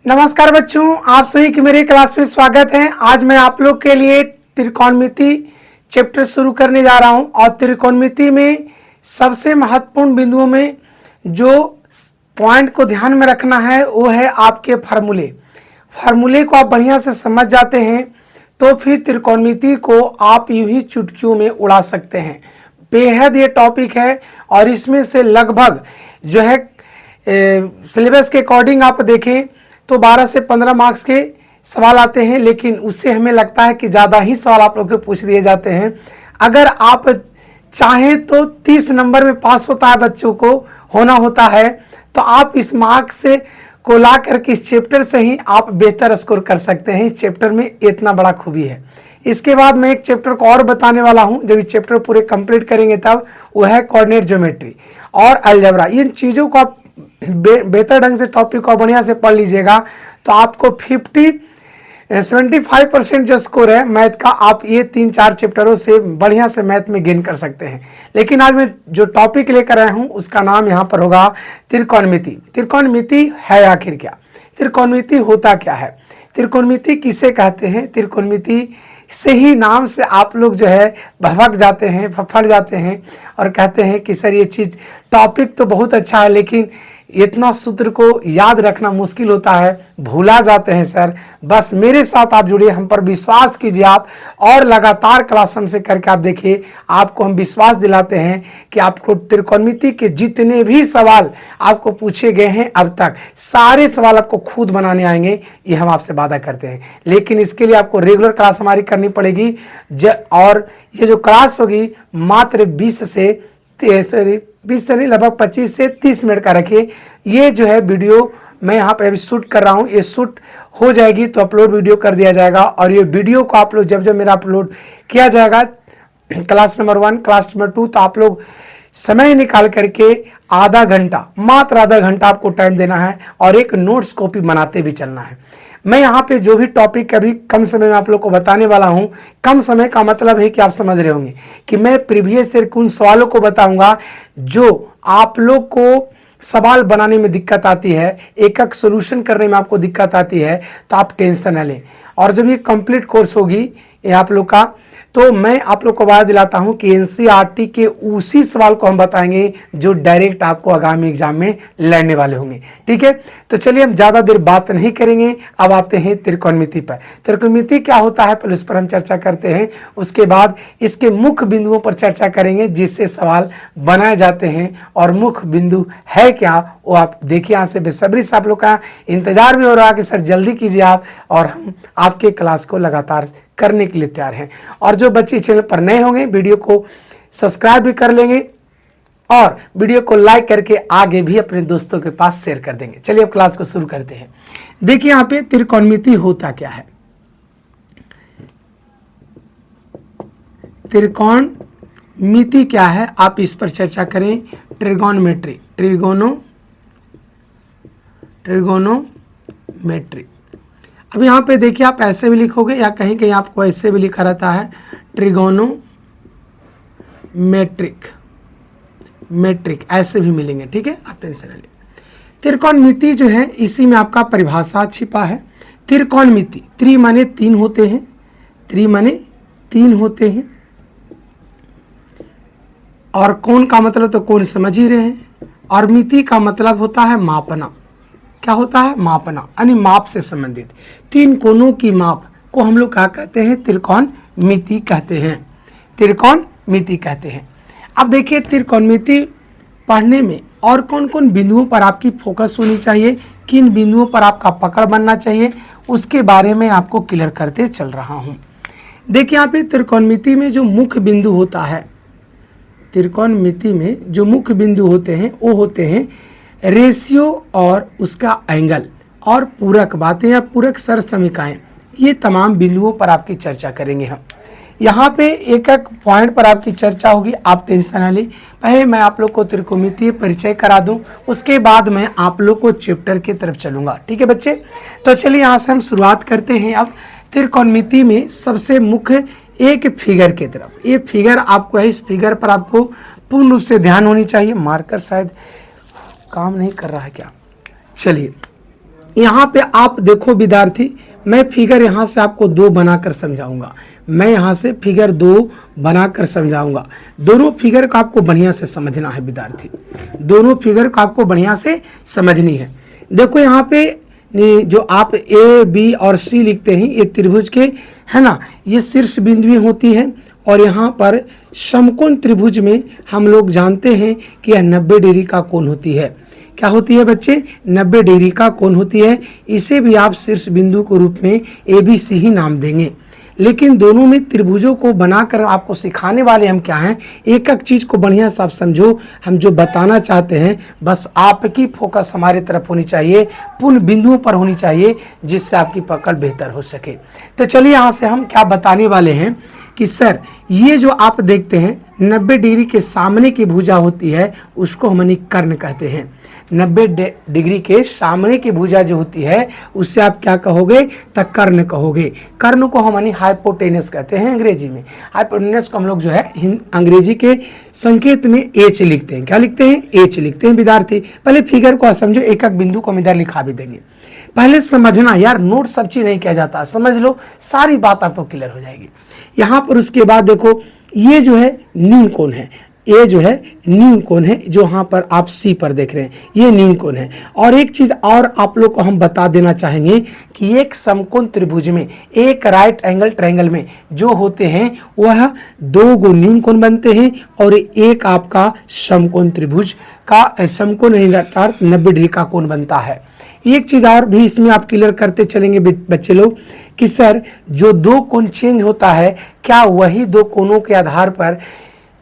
नमस्कार बच्चों, आप सभी की मेरी क्लास में स्वागत है। आज मैं आप लोग के लिए त्रिकोणमिति चैप्टर शुरू करने जा रहा हूं और त्रिकोणमिति में सबसे महत्वपूर्ण बिंदुओं में जो पॉइंट को ध्यान में रखना है वो है आपके फार्मूले को आप बढ़िया से समझ जाते हैं तो फिर त्रिकोणमिति को आप यूं ही चुटकियों में उड़ा सकते हैं। बेहद ये टॉपिक है और इसमें से लगभग जो है सिलेबस के अकॉर्डिंग आप देखें तो 12 से 15 मार्क्स के सवाल आते हैं, लेकिन उससे हमें लगता है कि ज़्यादा ही सवाल आप लोग को पूछ दिए जाते हैं। अगर आप चाहें तो 30 नंबर में पास होता है, बच्चों को होना होता है, तो आप इस मार्क्स से को ला करके इस चैप्टर से ही आप बेहतर स्कोर कर सकते हैं। इस चैप्टर में इतना बड़ा खूबी है। इसके बाद मैं एक चैप्टर को और बताने वाला हूं, जब इस चैप्टर पूरे कंप्लीट करेंगे तब, वो है कोऑर्डिनेट ज्योमेट्री और अलजेब्रा। इन चीज़ों को आप बेहतर ढंग से टॉपिक को बढ़िया से पढ़ लीजिएगा तो आपको 75% जो स्कोर है मैथ का, आप ये 3-4 चैप्टरों से बढ़िया से मैथ में गेन कर सकते हैं। लेकिन आज मैं जो टॉपिक लेकर आया हूँ उसका नाम यहाँ पर होगा त्रिकोणमिति। त्रिकोणमिति है आखिर क्या? त्रिकोणमिति होता क्या है? त्रिकोणमिति किसे कहते हैं? त्रिकोणमिति से ही नाम से आप लोग जो है भभक जाते हैं, फफड़ जाते हैं और कहते हैं कि सर ये चीज़ टॉपिक तो बहुत अच्छा है, लेकिन इतना सूत्र को याद रखना मुश्किल होता है, भूला जाते हैं सर। बस मेरे साथ आप जुड़िए, हम पर विश्वास कीजिए आप, और लगातार क्लास हमसे करके आप देखिए। आपको हम विश्वास दिलाते हैं कि आपको त्रिकोणमिति के जितने भी सवाल आपको पूछे गए हैं अब तक, सारे सवाल आपको खुद बनाने आएंगे, ये हम आपसे वादा करते हैं। लेकिन इसके लिए आपको रेगुलर क्लास हमारी करनी पड़ेगी और ये जो क्लास होगी मात्र 20 से नहीं, लगभग 25 से 30 मिनट का रखिए। ये जो है वीडियो मैं यहाँ पे अभी शूट कर रहा हूँ, ये शूट हो जाएगी तो अपलोड वीडियो कर दिया जाएगा। और ये वीडियो को आप लोग जब जब मेरा अपलोड किया जाएगा क्लास नंबर 1, क्लास नंबर 2, तो आप लोग समय निकाल करके आधा घंटा, मात्र आधा घंटा आपको टाइम देना है और एक नोट्स कॉपी बनाते भी चलना है। मैं यहाँ पे जो भी टॉपिक अभी कम समय में आप लोग को बताने वाला हूँ, कम समय का मतलब है कि आप समझ रहे होंगे कि मैं प्रीवियस ईयर के उन सवालों को बताऊंगा जो आप लोग को सवाल बनाने में दिक्कत आती है, एक एक सोल्यूशन करने में आपको दिक्कत आती है, तो आप टेंशन न लें। और जब ये कंप्लीट कोर्स होगी ये आप लोग का, तो मैं आप लोग को वादा दिलाता हूं कि एनसीईआरटी के उसी सवाल को हम बताएंगे जो डायरेक्ट आपको आगामी एग्जाम में लड़ने वाले होंगे। ठीक है, तो चलिए हम ज़्यादा देर बात नहीं करेंगे, अब आते हैं त्रिकोणमिति पर। त्रिकोणमिति क्या होता है पहले उस पर हम चर्चा करते हैं, उसके बाद इसके मुख्य बिंदुओं पर चर्चा करेंगे जिससे सवाल बनाए जाते हैं। और मुख्य बिंदु है क्या वो आप देखिए। यहाँ से बेसब्री से आप लोग का इंतजार भी हो रहा है कि सर जल्दी कीजिए आप, और हम आपके क्लास को लगातार करने के लिए तैयार हैं। और जो बच्चे चैनल पर नए होंगे वीडियो को सब्सक्राइब भी कर लेंगे और वीडियो को लाइक करके आगे भी अपने दोस्तों के पास शेयर कर देंगे। चलिए अब क्लास को शुरू करते हैं। देखिए यहाँ पे त्रिकोणमिति होता क्या है। त्रिकोणमिति क्या है आप इस पर चर्चा करें। Trigonometry, trigonometry. अब यहाँ पे देखिए आप ऐसे भी लिखोगे या कहीं कहीं आपको ऐसे भी लिखा रहता है मेट्रिक, ऐसे भी मिलेंगे। ठीक है, आप टेंशन न लें। त्रिकोणमिति जो है इसी में आपका परिभाषा छिपा है। त्रिकोणमिति, त्रि माने 3 होते हैं, त्रि माने 3 होते हैं, और कोण का मतलब तो कोण समझ ही रहे हैं, और मिति का मतलब होता है मापना। क्या होता है? मापना, यानी माप से संबंधित 3 कोणों की माप को हम लोग क्या कहते हैं? त्रिकोणमिति कहते हैं, त्रिकोणमिति कहते हैं। अब देखिए त्रिकोणमिति पढ़ने में और कौन कौन बिंदुओं पर आपकी फोकस होनी चाहिए, किन बिंदुओं पर आपका पकड़ बनना चाहिए, उसके बारे में आपको क्लियर करते चल रहा हूँ। देखिए यहाँ पे त्रिकोणमिति में जो मुख्य बिंदु होता है, त्रिकोणमिति में जो मुख्य बिंदु होते हैं वो होते हैं रेशियो और उसका एंगल और पूरक बातें या पूरक सरसमीकाएं। ये तमाम बिंदुओं पर आपकी चर्चा करेंगे हम। यहाँ पे एक एक पॉइंट पर आपकी चर्चा होगी, आप टेंशन न लें। पहले मैं आप लोग को त्रिकोणमिति परिचय करा दूं, उसके बाद मैं आप लोग को चैप्टर की तरफ चलूँगा। ठीक है बच्चे, तो चलिए यहाँ से हम शुरुआत करते हैं। अब त्रिकोणमिति में सबसे मुख्य एक फिगर की तरफ, ये फिगर आपको है, इस फिगर पर आपको पूर्ण रूप से ध्यान होनी चाहिए। मार्कर शायद काम नहीं कर रहा है क्या? चलिए यहाँ पे आप देखो विद्यार्थी, मैं फिगर यहाँ से आपको 2 बनाकर समझाऊंगा। मैं यहाँ से फिगर 2 बनाकर समझाऊंगा। दोनों फिगर को आपको बढ़िया से समझना है विद्यार्थी, दोनों फिगर को आपको बढ़िया से समझनी है। देखो यहाँ पे जो आप ए बी और सी लिखते हैं, ये त्रिभुज के है ना, ये शीर्ष बिंदुएं होती हैं। और यहाँ पर समकोण त्रिभुज में हम लोग जानते हैं कि यह 90 डिग्री का कोण होती है। क्या होती है बच्चे? 90 डिग्री का कोण होती है। इसे भी आप शीर्ष बिंदु के रूप में ABC ही नाम देंगे। लेकिन दोनों में त्रिभुजों को बनाकर आपको सिखाने वाले हम क्या हैं, एक एक चीज को बढ़िया से आप समझो। हम जो बताना चाहते हैं बस आपकी फोकस हमारे तरफ होनी चाहिए, पूर्ण बिंदुओं पर होनी चाहिए, जिससे आपकी पकड़ बेहतर हो सके। तो चलिए यहाँ से हम क्या बताने वाले हैं कि सर ये जो आप देखते हैं 90 डिग्री के सामने की भुजा होती है, उसको हम कर्ण कहते हैं। 90 डिग्री के सामने की भुजा जो होती है उससे आप क्या कहोगे? तो कर्ण कहोगे। कर्ण को हम हाइपोटेनस कहते हैं अंग्रेजी में। हाइपोटेनस को हम लोग जो है अंग्रेजी के संकेत में H लिखते हैं। क्या लिखते हैं? H लिखते हैं विद्यार्थी। पहले फिगर को समझो, एक एक बिंदु को हम इधर लिखा भी देंगे। पहले समझना यार, नोट सब चीज नहीं किया जाता, समझ लो, सारी बात आपको क्लियर हो जाएगी। यहाँ पर उसके बाद देखो, ये जो है न्यून कोण है, ये जो है न्यून कोण है, जो यहाँ पर आप सी पर देख रहे हैं, ये न्यून कोण है। और एक चीज और आप लोग को हम बता देना चाहेंगे कि एक समकोण त्रिभुज में, एक राइट एंगल ट्रायंगल में जो होते हैं वह 2 गो न्यून कोण बनते हैं और एक आपका समकोण त्रिभुज का समकोण 90 डिग्री का कोण बनता है। एक चीज और भी इसमें आप क्लियर करते चलेंगे बच्चे लोग कि सर जो 2 कोण चेंज होता है, क्या वही 2 कोणों के आधार पर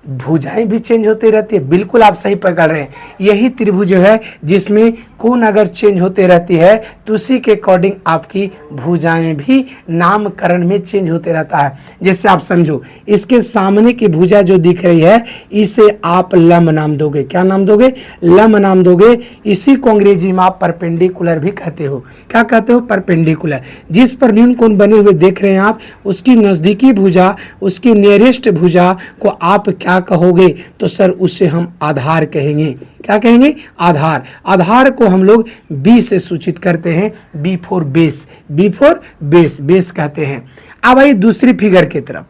भुजाएं भी चेंज होती रहती है? बिल्कुल आप सही पकड़ रहे हैं। यही त्रिभुज है जिसमें कोण अगर चेंज होते रहती है तो उसी के अकॉर्डिंग आपकी भुजाएं भी नामकरण में चेंज होते रहता है। जैसे आप समझो, इसके सामने की भुजा जो दिख रही है इसे आप लंब नाम दोगे। क्या नाम दोगे? लंब नाम दोगे। इसी को अंग्रेजी में आप परपेंडिकुलर भी कहते हो। क्या कहते हो? परपेंडिकुलर। जिस पर न्यून कोण बने हुए देख रहे हैं आप, उसकी नजदीकी भुजा, उसकी नियरेस्ट भुजा को आप क्या कहोगे? तो सर उसे हम आधार कहेंगे। क्या कहेंगे? आधार। आधार को हम लोग बी से सूचित करते हैं, B for base, B for base, base कहते हैं। अब आइए दूसरी फिगर की तरफ।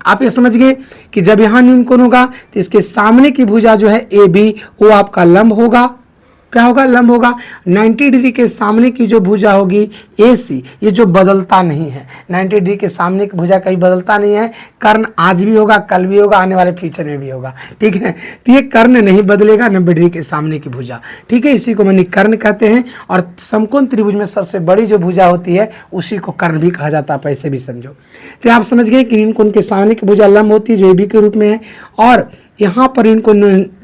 आप ये समझ गए कि जब यहां न्यून कोण होगा तो इसके सामने की भुजा जो है ए बी, वो आपका लंब होगा। क्या होगा? लंब होगा। 90 डिग्री के सामने की जो भुजा होगी AC, ये जो बदलता नहीं है, 90 डिग्री के सामने की भुजा कहीं बदलता नहीं है। कर्ण आज भी होगा, कल भी होगा, आने वाले फ्यूचर में भी होगा, ठीक है। तो ये कर्ण नहीं बदलेगा, 90 डिग्री के सामने की भुजा, ठीक है। इसी को मनी कर्ण कहते हैं। और समकोण त्रिभुज में सबसे बड़ी जो भुजा होती है उसी को कर्ण भी कहा जाता है, पैसे भी समझो। तो आप समझ गए कि इनको उनके सामने की भुजा लंब होती है जो AB के रूप में है, और यहाँ पर इनको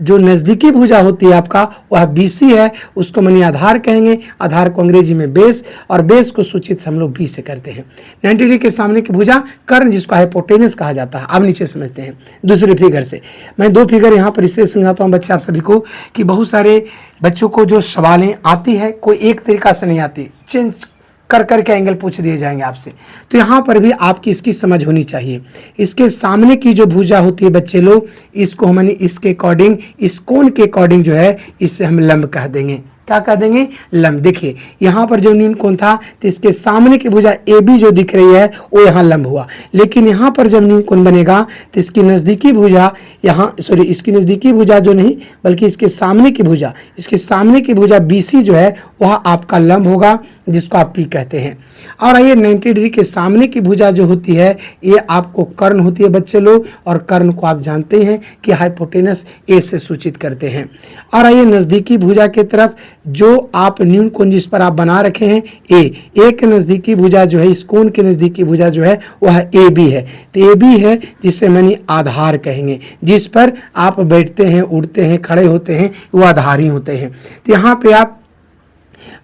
जो नज़दीकी भुजा होती है आपका वह BC है, उसको मनी आधार कहेंगे। आधार को अंग्रेजी में बेस, और बेस को सूचित हम लोग B से करते हैं। 90 डिग्री के सामने की भुजा कर्ण, जिसको हाइपोटेनस कहा जाता है। अब नीचे समझते हैं दूसरी फिगर से। मैं 2 फिगर यहाँ पर इसलिए समझाता हूँ बच्चे आप सभी को कि बहुत सारे बच्चों को जो सवालें आती है कोई एक तरीका से नहीं आती, चेंज कर करके एंगल पूछ दिए जाएंगे आपसे। तो यहाँ पर भी आपकी इसकी समझ होनी चाहिए। इसके सामने की जो भुजा होती है बच्चे लोग, इसको हम इसके अकॉर्डिंग, इस कोण के अकॉर्डिंग जो है इससे हम लंब कह देंगे। क्या कह देंगे? लंब। देखिए यहाँ पर जो न्यून कोण था तो इसके सामने की भुजा AB जो दिख रही है वो यहाँ लंब हुआ। लेकिन यहाँ पर जब न्यून कोण बनेगा तो इसकी नज़दीकी भुजा यहाँ, सॉरी, इसकी नज़दीकी भुजा जो नहीं बल्कि इसके सामने की भुजा, इसके सामने की भुजा BC जो है वह आपका लंब होगा, जिसको आप P कहते हैं। और आइए 90 डिग्री के सामने की भुजा जो होती है ये आपको कर्ण होती है बच्चे लोग, और कर्ण को आप जानते हैं कि हाइपोटेनस A से सूचित करते हैं। और आइए नज़दीकी भुजा की तरफ, जो आप न्यून कोण जिस पर आप बना रखे हैं A के नज़दीकी भुजा जो है, इस कोण के नज़दीकी भुजा जो है वह AB है। तो AB है जिसे मैंने आधार कहेंगे, जिस पर आप बैठते हैं, उड़ते हैं, खड़े होते हैं, वो आधार ही होते हैं। तो यहाँ पे आप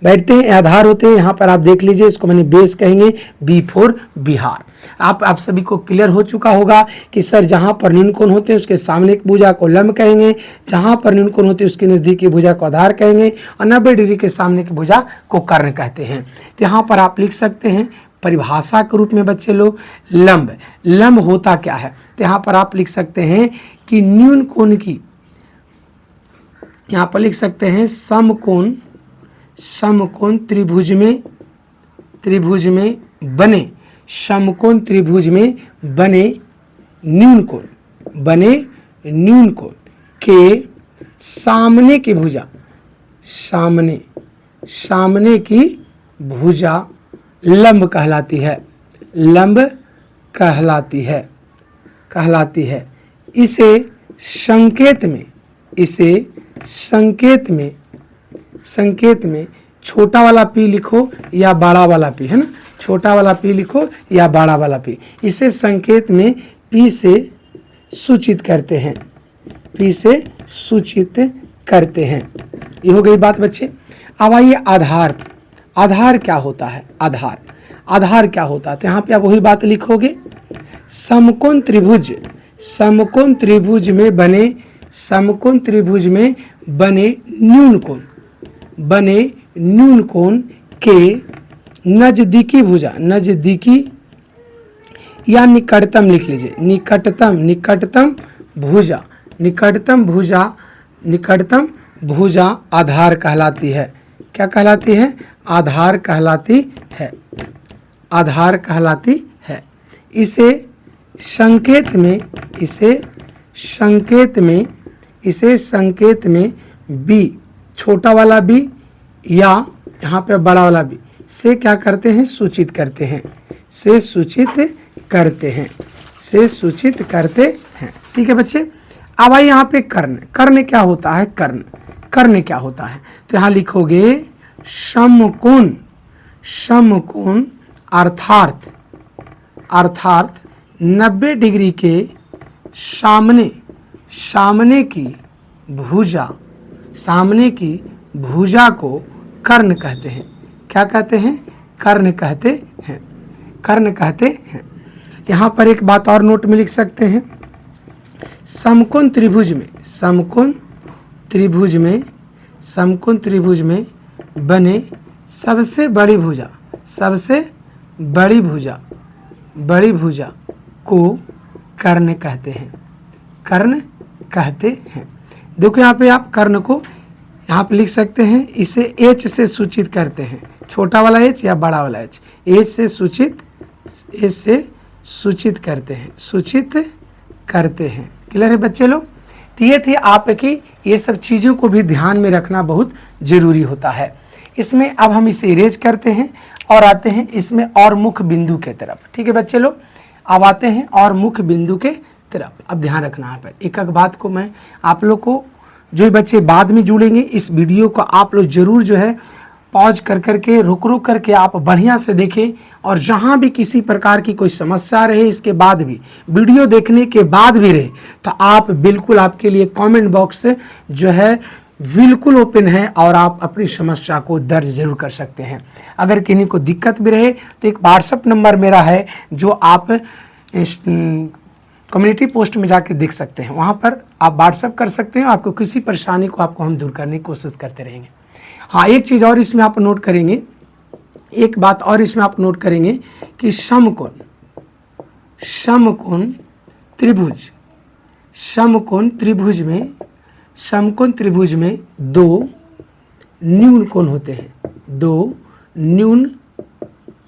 बैठते हैं, आधार होते हैं। यहाँ पर आप देख लीजिए, इसको मैंने बेस कहेंगे, B फॉर बिहार। आप सभी को क्लियर हो चुका होगा कि सर जहाँ पर न्यून कोण होते हैं उसके सामने की भुजा को लंब कहेंगे, जहाँ पर न्यून कोण होते हैं उसके नज़दीकी भुजा को आधार कहेंगे, और 90 डिग्री के सामने की भुजा को कर्ण कहते हैं। तो यहाँ पर आप लिख सकते हैं परिभाषा के रूप में बच्चे लोग, लंब। लंब होता क्या है? तो यहाँ पर आप लिख सकते हैं कि न्यून कोण की, यहाँ पर लिख सकते हैं समकोण समकोण त्रिभुज में बने, समकोण त्रिभुज में बने न्यून कोण के सामने की भुजा, सामने की भुजा लंब कहलाती है। इसे संकेत में छोटा वाला पी लिखो या बड़ा वाला पी, है ना, छोटा वाला पी लिखो या बड़ा वाला पी, इसे संकेत में पी से सूचित करते हैं, ये हो गई बात बच्चे। अब आइए आधार क्या होता है, आधार क्या होता है, तो यहाँ पे आप वही बात लिखोगे, समकोण त्रिभुज में बने न्यून कोण के नजदीकी या निकटतम लिख लीजिए, निकटतम भुजा आधार कहलाती है। क्या कहलाती है? आधार कहलाती है। इसे संकेत में बी, छोटा वाला बी या यहाँ पे बड़ा वाला बी से क्या करते हैं? सूचित करते हैं। ठीक है बच्चे। अब आइए यहाँ पे कर्ण क्या होता है? कर्ण क्या होता है? तो यहाँ लिखोगे समकोण अर्थात 90 डिग्री के सामने की भुजा को कर्ण कहते हैं। क्या कहते हैं? कर्ण कहते हैं। यहाँ पर एक बात और नोट में लिख सकते हैं, समकोण त्रिभुज में बने सबसे बड़ी भुजा को कर्ण कहते हैं। देखो यहाँ पे आप कर्ण को यहाँ पे लिख सकते हैं, इसे एच से सूचित करते हैं, छोटा वाला एच या बड़ा वाला एच, एच से सूचित करते हैं। क्लियर है बच्चे लोग? तो ये थी आपकी, ये सब चीज़ों को भी ध्यान में रखना बहुत ज़रूरी होता है। इसमें अब हम इसे इरेज करते हैं और आते हैं इसमें और मुख्य बिंदु के तरफ। ठीक है बच्चे लोग, अब आते हैं और मुख्य बिंदु के तरफ। अब ध्यान रखना है पर एक बात को मैं आप लोग को, जो बच्चे बाद में जुड़ेंगे इस वीडियो को आप लोग जरूर जो है पॉज करके रुक करके आप बढ़िया से देखें, और जहाँ भी किसी प्रकार की कोई समस्या रहे इसके बाद भी, वीडियो देखने के बाद भी रहे, तो आप बिल्कुल, आपके लिए कमेंट बॉक्स जो है बिल्कुल ओपन है और आप अपनी समस्या को दर्ज जरूर कर सकते हैं। अगर किन्हीं को दिक्कत भी रहे तो एक व्हाट्सएप नंबर मेरा है जो आप कम्युनिटी पोस्ट में जाके देख सकते हैं, वहाँ पर आप व्हाट्सएप कर सकते हैं। आपको किसी परेशानी को आपको हम दूर करने की कोशिश करते रहेंगे। हाँ, एक चीज़ और इसमें आप नोट करेंगे, एक बात और इसमें आप नोट करेंगे कि समकोण त्रिभुज में दो न्यून कोण होते हैं, दो न्यून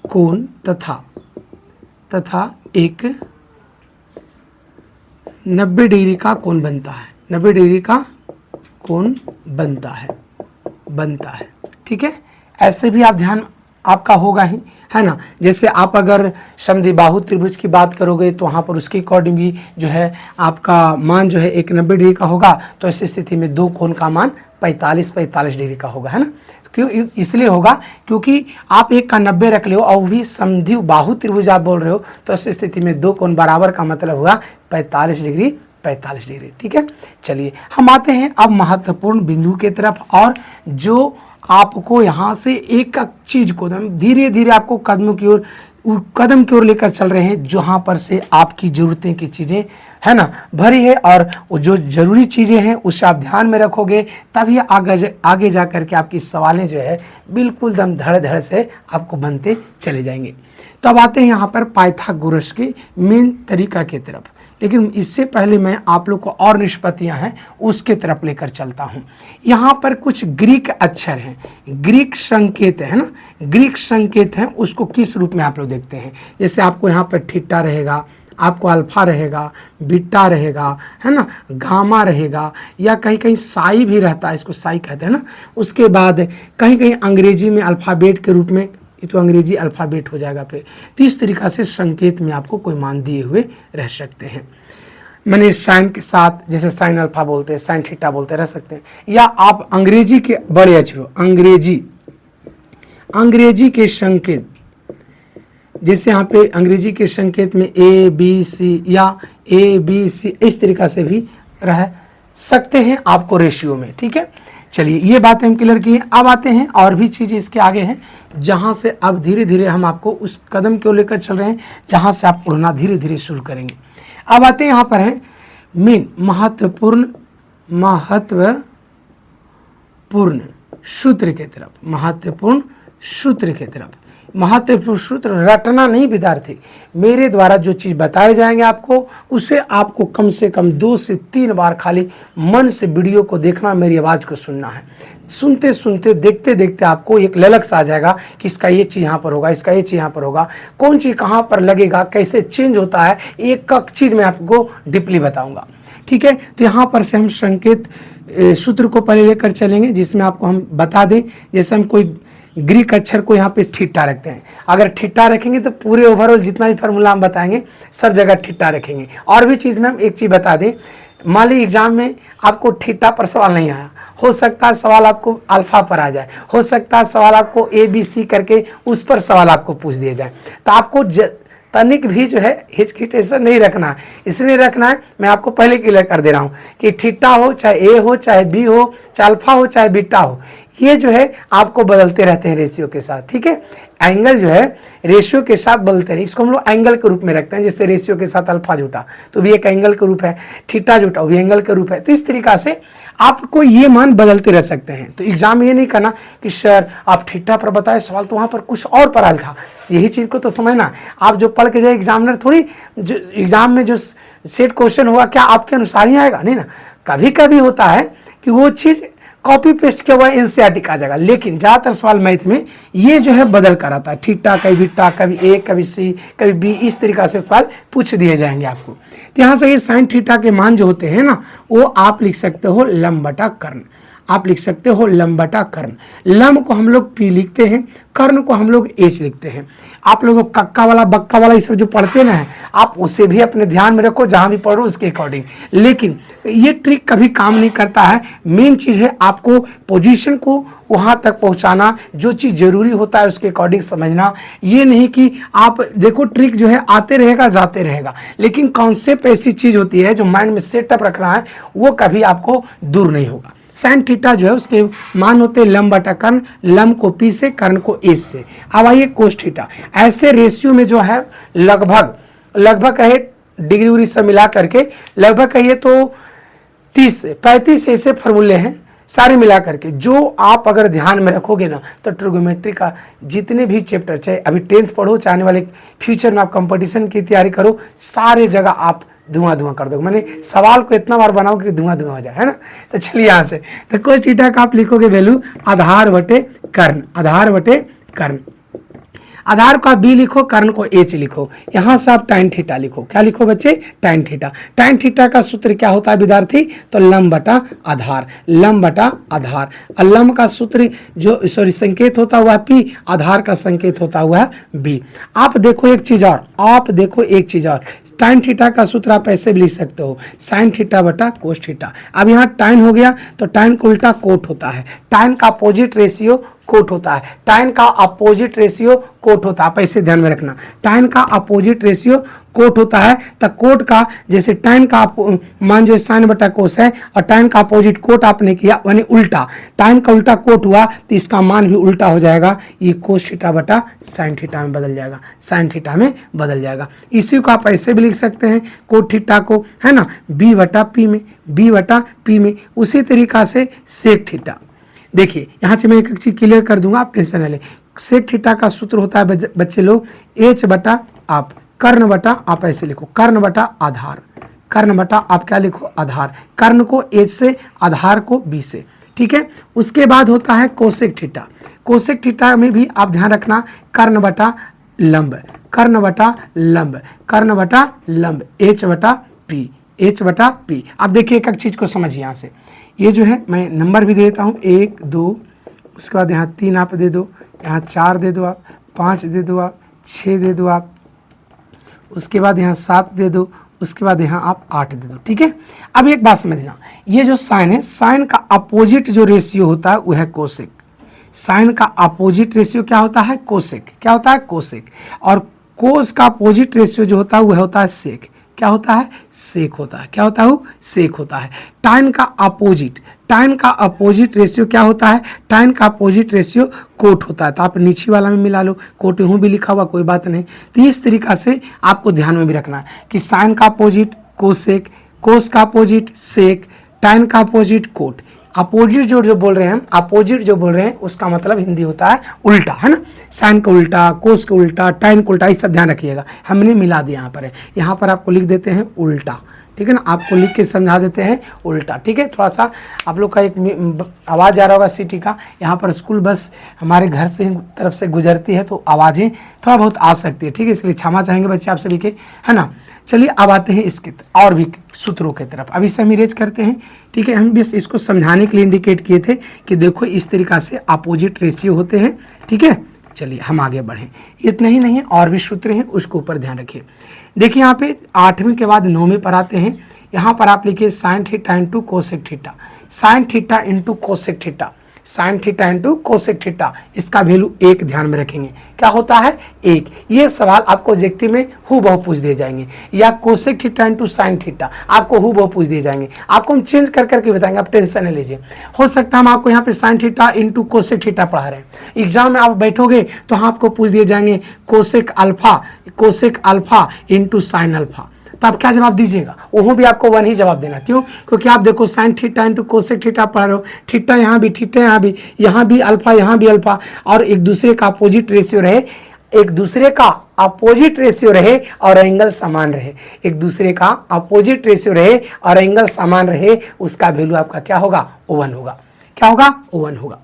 कोण तथा एक 90 डिग्री का कोण बनता है, 90 डिग्री का कोण बनता है। ठीक है, ऐसे भी आप ध्यान आपका होगा ही, है ना। जैसे आप अगर समद्विबाहु त्रिभुज की बात करोगे तो वहाँ पर उसके अकॉर्डिंग भी जो है आपका मान जो है एक 90 डिग्री का होगा, तो ऐसी स्थिति में दो कोण का मान 45 डिग्री का होगा, है ना। क्यों इसलिए होगा क्योंकि आप एक का 90 रख ले हो और भी समद्विबाहु त्रिभुज आप बोल रहे हो, तो ऐसी स्थिति में दो कोण बराबर का मतलब हुआ 45 डिग्री। ठीक है, चलिए हम आते हैं अब महत्वपूर्ण बिंदु के तरफ, और जो आपको यहाँ से एक चीज को धीरे धीरे आपको कदम की ओर लेकर चल रहे हैं, जहाँ पर से आपकी जरूरतें की चीज़ें है ना भरी है, और वो जो जरूरी चीज़ें हैं उसे आप ध्यान में रखोगे, तभी आगे जा कर के आपकी सवालें जो है बिल्कुल दम धड़ से आपको बनते चले जाएंगे। तो अब आते हैं यहाँ पर पाइथागोरस के मेन तरीका की तरफ। लेकिन इससे पहले मैं आप लोग को और निष्पत्तियां हैं उसके तरफ लेकर चलता हूं। यहाँ पर कुछ ग्रीक अक्षर हैं, ग्रीक संकेत है ना, ग्रीक संकेत हैं, उसको किस रूप में आप लोग देखते हैं। जैसे आपको यहाँ पर थीटा रहेगा, आपको अल्फा रहेगा, बीटा रहेगा, है ना, गामा रहेगा, या कहीं कहीं साई भी रहता है, इसको साई कहते हैं ना। उसके बाद कहीं कहीं अंग्रेजी में अल्फ़ाबेट के रूप में, ये तो अंग्रेजी अल्फ़ाबेट हो जाएगा फिर। तो इस तरीक़ा से संकेत में आपको कोई मान दिए हुए रह सकते हैं। मैंने साइन के साथ, जैसे साइन अल्फा बोलते हैं, साइन थीटा बोलते रह सकते हैं, या आप अंग्रेजी के बड़े अक्षरों, अंग्रेजी के संकेत, जैसे यहाँ पे अंग्रेजी के संकेत में ए बी सी या ए बी सी, इस तरीक़ा से भी रह सकते हैं आपको रेशियो में। ठीक है, चलिए ये बातें हम क्लियर की हैं। अब आते हैं और भी चीज़ें इसके आगे हैं, जहाँ से अब धीरे धीरे हम आपको उस कदम को लेकर चल रहे हैं जहाँ से आप उड़ना धीरे धीरे शुरू करेंगे। अब आते हैं यहाँ पर है मेन महत्वपूर्ण सूत्र के तरफ, महत्वपूर्ण सूत्र के तरफ। महत्वपूर्ण सूत्र रटना नहीं विद्यार्थी, मेरे द्वारा जो चीज़ बताए जाएंगे आपको उसे आपको कम से कम 2 से 3 बार खाली मन से वीडियो को देखना, मेरी आवाज़ को सुनना है। सुनते सुनते देखते देखते आपको एक ललक सा आ जाएगा कि इसका ये चीज़ यहाँ पर होगा, इसका ये चीज़ यहाँ पर होगा, कौन चीज़ कहाँ पर लगेगा, कैसे चेंज होता है, एक चीज़ मैं आपको डीपली बताऊँगा। ठीक है, तो यहाँ पर से हम संकेत सूत्र को पहले लेकर चलेंगे, जिसमें आपको हम बता दें, जैसे हम कोई ग्रीक अक्षर को यहाँ पे थीटा रखते हैं। अगर थीटा रखेंगे तो पूरे ओवरऑल जितना भी फार्मूला हम बताएंगे सब जगह थीटा रखेंगे। और भी चीज़ में हम एक चीज़ बता दें, मान ली एग्जाम में आपको थीटा पर सवाल नहीं आया, हो सकता है सवाल आपको अल्फा पर आ जाए, हो सकता है सवाल आपको ए बी सी करके उस पर सवाल आपको पूछ दिया जाए। तो आपको तनिक भी जो है हिचकिटेशन नहीं रखना है, इसलिए रखना है, मैं आपको पहले क्लियर कर दे रहा हूँ कि थीटा हो चाहे ए हो चाहे बी हो चाहे अल्फा हो चाहे बीटा हो, ये जो है आपको बदलते रहते हैं रेशियो के साथ। ठीक है, एंगल जो है रेशियो के साथ बदलते हैं, इसको हम लोग एंगल के रूप में रखते हैं। जैसे रेशियो के साथ अल्फा जुटा तो भी एक एंगल के रूप है, थीटा जुटा वो भी एंगल के रूप है। तो इस तरीका से आपको ये मान बदलते रह सकते हैं। तो एग्जाम ये नहीं करना कि सर आप थीटा पर बताए सवाल तो वहाँ पर कुछ और पर आया था, यही चीज़ को तो समझना। आप जो पढ़ के जाए एग्जामिनर थोड़ी जो एग्जाम में जो सेट क्वेश्चन होगा क्या आपके अनुसार ही आएगा, नहीं ना। कभी कभी होता है कि वो चीज़ कॉपी पेस्ट किया हुआ एनसीईआरटी का आ जाएगा, लेकिन ज़्यादातर सवाल मैथ में ये जो है बदल कर आता है, थीटा कभी बीटा कभी ए कभी सी कभी बी, इस तरीक़ा से सवाल पूछ दिए जाएंगे आपको। तो यहाँ से ये साइन थीटा के मान जो होते हैं ना, वो आप लिख सकते हो लंब बटा कर्ण, आप लिख सकते हो लंब बटा कर्ण। लंब को हम लोग पी लिखते हैं, कर्ण को हम लोग एच लिखते हैं। आप लोग कक्का वाला बक्का वाला ये सब जो पढ़ते ना है, आप उसे भी अपने ध्यान में रखो, जहाँ भी पढ़ो उसके अकॉर्डिंग। लेकिन ये ट्रिक कभी काम नहीं करता है। मेन चीज़ है आपको पोजीशन को वहाँ तक पहुँचाना, जो चीज़ ज़रूरी होता है उसके अकॉर्डिंग समझना। ये नहीं कि आप देखो ट्रिक जो है आते रहेगा जाते रहेगा, लेकिन कॉन्सेप्ट ऐसी चीज़ होती है जो माइंड में सेटअप रखना है, वो कभी आपको दूर नहीं होगा। साइन थीटा जो है उसके मान होते हैं लंब बटा कर्ण, लंब को पी से कर्ण को एच से। अब आइए कोस थीटा, ऐसे रेशियो में जो है लगभग कहे डिग्री उग्री सब मिला करके लगभग कहिए तो 30 से 35 ऐसे फॉर्मूले हैं सारे मिला करके, जो आप अगर ध्यान में रखोगे ना तो ट्रिगोनोमेट्री का जितने भी चैप्टर, चाहे अभी 10th पढ़ो चाहे वाले फ्यूचर में आप कंपटीशन की तैयारी करो, सारे जगह आप धुआं कर दो। मैंने सवाल को इतना बार बनाओ कि धुआं हो जाए, है ना। तो चलिए यहाँ से तो कोस थीटा का आप लिखोगे वैल्यू आधार बटे कर्ण, आधार बटे कर्ण। आधार को आप बी लिखो, कर्ण को एच लिखो। यहाँ से आप टाइन थीटा लिखो, क्या लिखो बच्चे, टाइन थीटा। टाइन थीटा का सूत्र क्या होता है विद्यार्थी, तो लंब बटा आधार, लंब बटा आधार। और लंब का सूत्र जो संकेत होता हुआ पी, आधार का संकेत होता हुआ बी। आप देखो एक चीज और, टाइन थीटा का सूत्र आप ऐसे भी लिख सकते हो, साइन थीटा बटा कोस थीटा। अब यहाँ टाइन हो गया तो टाइन को उल्टा कोट होता है, टाइन का अपोजिट रेशियो कोट होता है, टाइन का अपोजिट रेशियो कोट होता है। आप ऐसे ध्यान में रखना, टाइन का अपोजिट रेशियो कोट होता है। तो कोट का जैसे टाइन का मान जो साइन बटा कोस है और टाइन का अपोजिट कोट आपने किया यानी उल्टा, टाइन का उल्टा कोट हुआ तो इसका मान भी उल्टा हो जाएगा, ये कोस थीटा बटा साइन थीटा में बदल जाएगा, साइन थीटा में बदल जाएगा। इसी को आप ऐसे भी लिख सकते हैं कोट थीटा को, है ना, बी बटा पी में, बी बटा पी में। उसी तरीका से सेक थीटा, देखिए यहाँ से मैं एक चीज क्लियर कर दूंगा, आप टेंशन न लें। सेक थीटा का सूत्र होता है बच्चे लोग एच बटा आप कर्ण बटा, आप ऐसे लिखो कर्ण बटा आधार, कर्ण बटा आप क्या लिखो आधार, कर्ण को एच से, आधार को बी से, ठीक है। उसके बाद होता है कोसेक थीटा, कोसेक थीटा में भी आप ध्यान रखना कर्ण बटा लंब, कर्ण बटा लंब, कर्ण बटा लंब, एच बटा पी, एच बटा पी। अब देखिए एक एक चीज को समझिए यहाँ से, ये जो है मैं नंबर भी दे देता हूँ 1 2, उसके बाद यहाँ 3 आप दे दो, यहाँ 4 दे दो आप, 5 दे दो आप, 6 दे दो आप, उसके बाद यहाँ 7 दे दो, उसके बाद यहाँ आप 8 दे दो, ठीक है। अब एक बात समझना, ये जो साइन है, साइन का अपोजिट जो रेशियो होता है वो है कोसेक, साइन का अपोजिट रेशियो क्या होता है कोसेक, क्या होता है कोसेक, और कोस का अपोजिट रेशियो जो होता है वह होता है सेक, क्या होता है सेक होता है, क्या होता है वो सेक होता है। टाइन का अपोजिट, टाइन का अपोजिट रेशियो क्या होता है, टाइन का अपोजिट रेशियो कोट होता है, तो आप नीचे वाला में मिला लो, कोट यूँ भी लिखा हुआ कोई बात नहीं। तो इस तरीका से आपको ध्यान में भी रखना है कि साइन का अपोजिट कोसेक, कोस का अपोजिट सेक, टाइन का अपोजिट कोट। अपोजिट जो बोल रहे हैं हम, अपोजिट जो बोल रहे हैं उसका मतलब हिंदी होता है उल्टा, है ना, साइन का उल्टा, कोस का उल्टा, टाइन का उल्टा, ये सब ध्यान रखिएगा। हमने मिला दिया यहाँ पर है, यहाँ पर आपको लिख देते हैं उल्टा, ठीक है ना, आपको लिख के समझा देते हैं उल्टा, ठीक है। थोड़ा सा आप लोग का एक आवाज़ आ रहा होगा सिटी का, यहाँ पर स्कूल बस हमारे घर से तरफ से गुजरती है तो आवाज़ें थोड़ा बहुत आ सकती है, ठीक है, इसलिए क्षमा चाहेंगे बच्चे आप सभी के, है ना। चलिए अब आते हैं इसके और भी सूत्रों की तरफ, अभी से हम इरेज करते हैं, ठीक है। हम बस इसको समझाने के लिए इंडिकेट किए थे कि देखो इस तरीक़ा से अपोजिट रेशियो होते हैं, ठीक है। चलिए हम आगे बढ़ें, इतना ही नहीं है और भी सूत्र हैं, उसको ऊपर ध्यान रखिए। देखिए यहाँ पे 8वें के बाद 9वें पर आते हैं, यहाँ पर आप लिखिए sine theta into cosec theta, sine theta into cosec theta, sine theta into cosec theta, इसका वैल्यू 1 ध्यान में रखेंगे, क्या होता है 1। ये सवाल आपको ऑब्जेक्टिव में हूबहू पूछ दिए जाएंगे, या cosec theta into sine theta आपको हूबहू पूछ दिए जाएंगे, आपको हम चेंज कर करके बताएंगे, आप टेंशन नहीं लीजिए। हो सकता है हम आपको यहाँ पे sine theta into cosec theta पढ़ा रहे हैं, एग्जाम में आप बैठोगे तो आपको पूछ दिए जाएंगे cosec alpha into sine alpha, तो आप क्या जवाब दीजिएगा, वो भी आपको 1 ही जवाब देना, क्यों, क्योंकि आप देखो sine theta into cosec theta पढ़ रहे हो, थीटा यहाँ भी, थीटा यहाँ भी अल्फा, यहाँ भी अल्फा, और एक दूसरे का अपोजिट रेशियो रहे, एक दूसरे का अपोजिट रेशियो रहे और एंगल समान रहे, एक दूसरे का अपोजिट रेशियो रहे और एंगल समान रहे, उसका वैल्यू आपका क्या होगा 1 होगा, क्या होगा 1 होगा।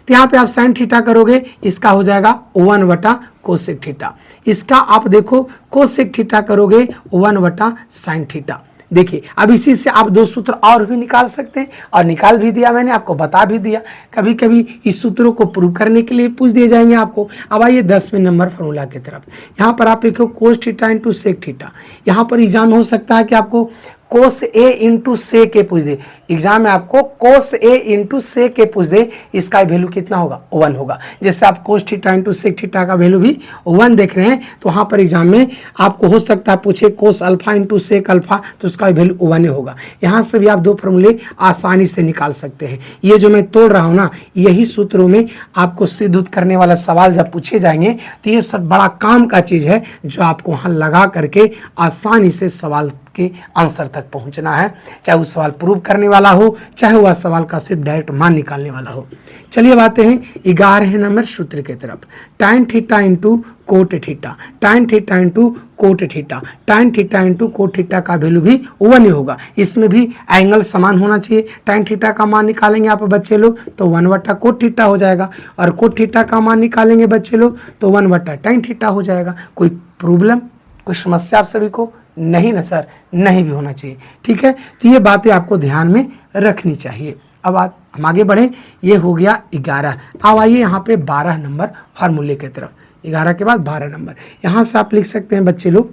तो यहाँ पे आप साइन थीटा करोगे, इसका हो जाएगा 1 बटा कोसेक थीटा, इसका आप देखो कोसेक थीटा करोगे 1 बटा साइन थीटा। देखिए अब इसी से आप 2 सूत्र और भी निकाल सकते हैं, और निकाल भी दिया मैंने, आपको बता भी दिया। कभी कभी इस सूत्रों को प्रूव करने के लिए पूछ दिए जाएंगे आपको। अब आइए 10वें नंबर फॉर्मूला की तरफ, यहाँ पर आप लिखो cos theta into sec theta. यहाँ पर एग्जाम में हो सकता है कि आपको कोस ए इंटू से के पूछ दे, एग्जाम में आपको कोस ए इंटू से के पूछ दे, इसका वैल्यू कितना होगा 1 होगा। जैसे आप cos theta into sec theta का वैल्यू भी 1 देख रहे हैं, तो वहाँ पर एग्जाम में आपको हो सकता है पूछे cos alpha into sec alpha, तो उसका वैल्यू 1 ही होगा। यहाँ से भी आप 2 फॉर्मूले आसानी से निकाल सकते हैं। ये जो मैं तोड़ रहा हूँ ना, यही सूत्रों में आपको सिद्ध करने वाला सवाल जब पूछे जाएंगे तो ये सब बड़ा काम का चीज़ है, जो आपको वहाँ लगा करके आसानी से सवाल के आंसर तक पहुंचना है, चाहे वो सवाल प्रूव करने वाला हो, चाहे वह सवाल का सिर्फ डायरेक्ट मान निकालने वाला हो। चलिए अब आते हैं 11वें नंबर सूत्र की तरफ, टाइन थीटा इंटू कोट थीटा, टाइन थीटा इंटू कोट थीटा, टाइन थीटा इंटू कोट थीटा का वैल्यू भी 1 ही होगा। इसमें भी एंगल समान होना चाहिए। टाइन थीटा का मान निकालेंगे आप बच्चे लोग तो 1 बटा कोट थीटा हो जाएगा, और कोट थीटा का मान निकालेंगे बच्चे लोग तो 1 बटा टाइन थीटा हो जाएगा। कोई प्रॉब्लम, कोई समस्या आप सभी को नहीं ना सर, नहीं भी होना चाहिए, ठीक है। तो ये बातें आपको ध्यान में रखनी चाहिए। अब हम आगे बढ़े, ये हो गया 11। अब आइए यहाँ पे 12 नंबर फार्मूले की तरफ, 11 के बाद 12 नंबर। यहाँ से आप लिख सकते हैं बच्चे लोग,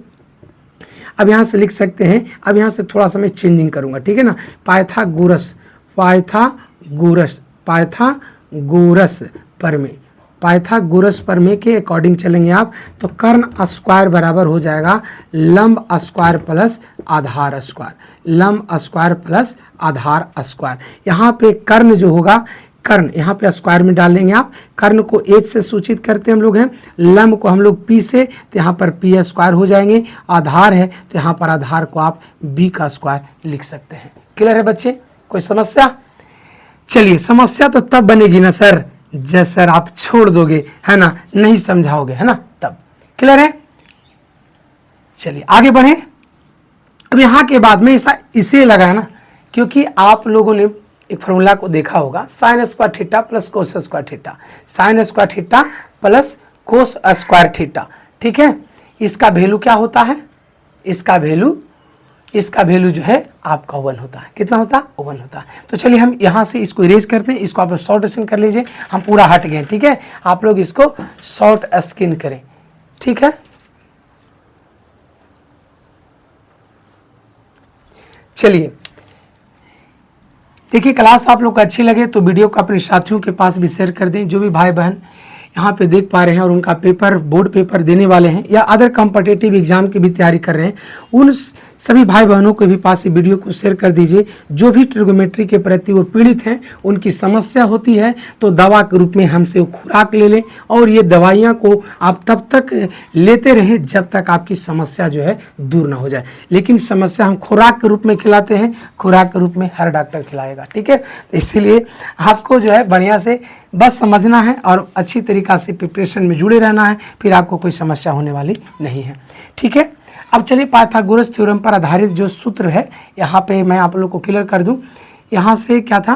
अब यहाँ से लिख सकते हैं, अब यहाँ से थोड़ा सा मैं चेंजिंग करूँगा, ठीक है ना। पाइथागोरस, पाइथागोरस, पाइथागोरस प्रमेय, पाइथागोरस प्रमेय के अकॉर्डिंग चलेंगे आप, तो कर्ण स्क्वायर बराबर हो जाएगा लंब स्क्वायर प्लस आधार स्क्वायर, लंब स्क्वायर प्लस आधार स्क्वायर। यहाँ पे कर्ण जो होगा, कर्ण यहाँ पे स्क्वायर में डाल लेंगे आप, कर्ण को एच से सूचित करते हम लोग हैं, लंब को हम लोग पी से, तो यहाँ पर पी स्क्वायर हो जाएंगे, आधार है तो यहाँ पर आधार को आप बी का स्क्वायर लिख सकते हैं। क्लियर है बच्चे, कोई समस्या? चलिए समस्या तो तब बनेगी ना सर जब सर आप छोड़ दोगे, है ना, नहीं समझाओगे, है ना, तब। क्लियर है? चलिए आगे बढ़े। अब यहाँ के बाद में ऐसा इसलिए लगा ना क्योंकि आप लोगों ने एक फॉर्मूला को देखा होगा, sine square theta plus cos square theta, sine square theta plus cos square theta, ठीक है। इसका वैल्यू क्या होता है, इसका वैल्यू जो है आपका 1 होता है। कितना होता है, 1 होता है। तो चलिए हम यहाँ से इसको इरेज करते हैं, इसको आप शॉर्ट कर लीजिए, हम पूरा हट गए, ठीक है। आप लोग इसको शॉर्ट स्किन करें, ठीक है। चलिए देखिए, क्लास आप लोग को अच्छी लगे तो वीडियो को अपने साथियों के पास भी शेयर कर दें। जो भी भाई बहन यहाँ पे देख पा रहे हैं और उनका पेपर, बोर्ड पेपर देने वाले हैं या अदर कॉम्पिटिटिव एग्जाम की भी तैयारी कर रहे हैं, उन सभी भाई बहनों के भी पास ये वीडियो को शेयर कर दीजिए। जो भी ट्रिगोमेट्री के प्रति वो पीड़ित हैं, उनकी समस्या होती है तो दवा के रूप में हमसे वो खुराक ले लें और ये दवाइयाँ को आप तब तक लेते रहें जब तक आपकी समस्या जो है दूर ना हो जाए। लेकिन समस्या हम खुराक के रूप में खिलाते हैं, खुराक के रूप में हर डॉक्टर खिलाएगा, ठीक है। तो इसीलिए आपको जो है बढ़िया से बस समझना है और अच्छी तरीक़ा से प्रिपरेशन में जुड़े रहना है, फिर आपको कोई समस्या होने वाली नहीं है, ठीक है। अब चलिए पाइथागोरस थ्योरम पर आधारित जो सूत्र है यहाँ पे मैं आप लोग को क्लियर कर दूं। यहाँ से क्या था,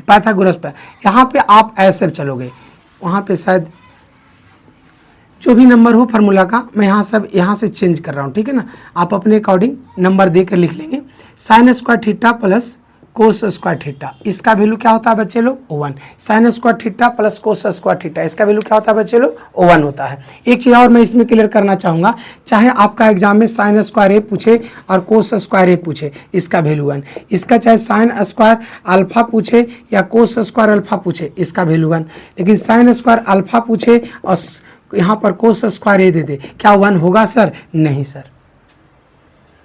पाइथागोरस पर यहाँ पे आप ऐसे चलोगे, वहाँ पे शायद जो भी नंबर हो फार्मूला का, मैं यहाँ से चेंज कर रहा हूँ, ठीक है ना। आप अपने अकॉर्डिंग नंबर देकर लिख लेंगे। Sine square theta plus cos square theta, इसका वैल्यू क्या होता है बच्चे लोग, 1। Sine square theta plus cos square theta, इसका वैल्यू क्या होता है बच्चे लोग, 1 होता है। एक चीज़ और मैं इसमें क्लियर करना चाहूँगा, चाहे आपका एग्जाम में साइन स्क्वायर ए पूछे और कोस स्क्वायर ए पूछे, इसका वैल्यू 1, इसका चाहे साइन स्क्वायर अल्फा पूछे या कोस स्क्वायर अल्फा पूछे, इसका वैल्यू 1, लेकिन साइन स्क्वायर अल्फा पूछे और यहाँ पर कोस स्क्वायर ए दे दे, क्या 1 होगा सर, नहीं सर,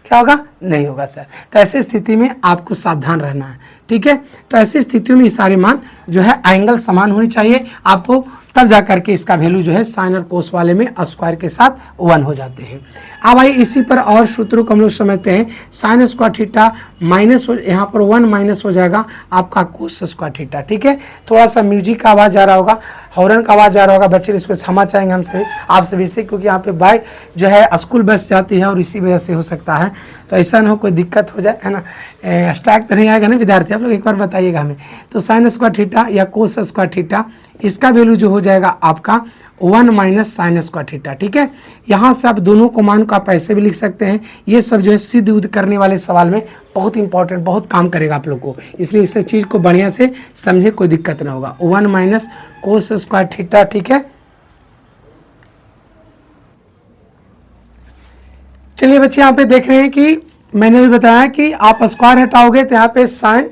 क्या होगा, नहीं होगा सर। तो ऐसी स्थिति में आपको सावधान रहना है, ठीक है। तो ऐसी स्थितियों में ये सारे मान जो है एंगल समान होनी चाहिए आपको, तब जा करके इसका वैल्यू जो है साइन और कोस वाले में स्क्वायर के साथ 1 हो जाते हैं। अब आइए इसी पर और सूत्रों को हम लोग समझते हैं। साइन स्क्वायर थीटा माइनस हो, यहाँ पर 1 माइनस हो जाएगा आपका कोस स्क्वायर थीटा, ठीक है। थोड़ा सा म्यूजिक का आवाज़ आ रहा होगा, हॉर्न का आवाज़ आ रहा होगा, बच्चे इसको क्षमा चाहेंगे हमसे, आप सभी से, क्योंकि यहाँ पे बाइक जो है स्कूल बस जाती है और इसी वजह से हो सकता है। तो ऐसा ना हो कोई दिक्कत हो जाए, है ना। स्ट्राइक तो नहीं आएगा ना विद्यार्थी, आप लोग एक बार बताइएगा हमें। तो साइन स्क्वायर थीटा या कोस स्क्वायर थीटा, इसका वैल्यू जो हो जाएगा आपका 1 माइनस साइन स्क्वायर थीटा, ठीक है। यहाँ से आप दोनों को मान को आप ऐसे भी लिख सकते हैं। ये सब जो है सिद्ध उद्ध करने वाले सवाल में बहुत इंपॉर्टेंट, बहुत काम करेगा आप लोग को, इसलिए इस चीज़ को बढ़िया से समझे, कोई दिक्कत ना होगा। 1 माइनस कोस स्क्वायर थीटा, ठीक है। चलिए बच्चे यहाँ पे देख रहे हैं कि मैंने भी बताया कि आप स्क्वायर हटाओगे तो यहाँ पे साइन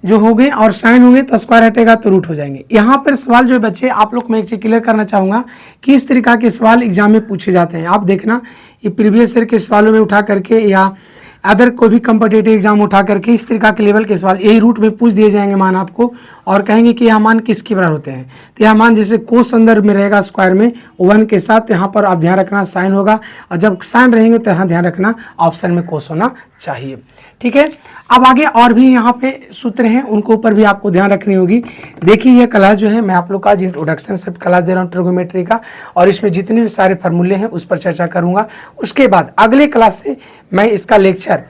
जो होंगे और साइन होंगे तो स्क्वायर हटेगा तो रूट हो जाएंगे। यहाँ पर सवाल जो है बच्चे आप लोग, मैं एक चीज़ क्लियर करना चाहूँगा कि इस तरीक़ा के सवाल एग्जाम में पूछे जाते हैं। आप देखना ये प्रीवियस ईयर के सवालों में उठा करके या अदर कोई भी कॉम्पिटिटिव एग्जाम उठा करके इस तरीका के लेवल के सवाल यही रूट में पूछ दिए जाएंगे मान आपको, और कहेंगे कि यह मान किसके बराबर होते हैं। तो यह मान जैसे कोस संदर्भ में रहेगा स्क्वायर में 1 के साथ, यहाँ पर आप ध्यान रखना साइन होगा, और जब साइन रहेंगे तो यहाँ ध्यान रखना ऑप्शन में कोस होना चाहिए, ठीक है। अब आगे और भी यहाँ पे सूत्र हैं, उनको ऊपर भी आपको ध्यान रखनी होगी। देखिए ये क्लास जो है मैं आप लोग का आज इंट्रोडक्शन सब क्लास दे रहा हूँ ट्रिगोमेट्री का, और इसमें जितने भी सारे फार्मूले हैं उस पर चर्चा करूँगा। उसके बाद अगले क्लास से मैं इसका लेक्चर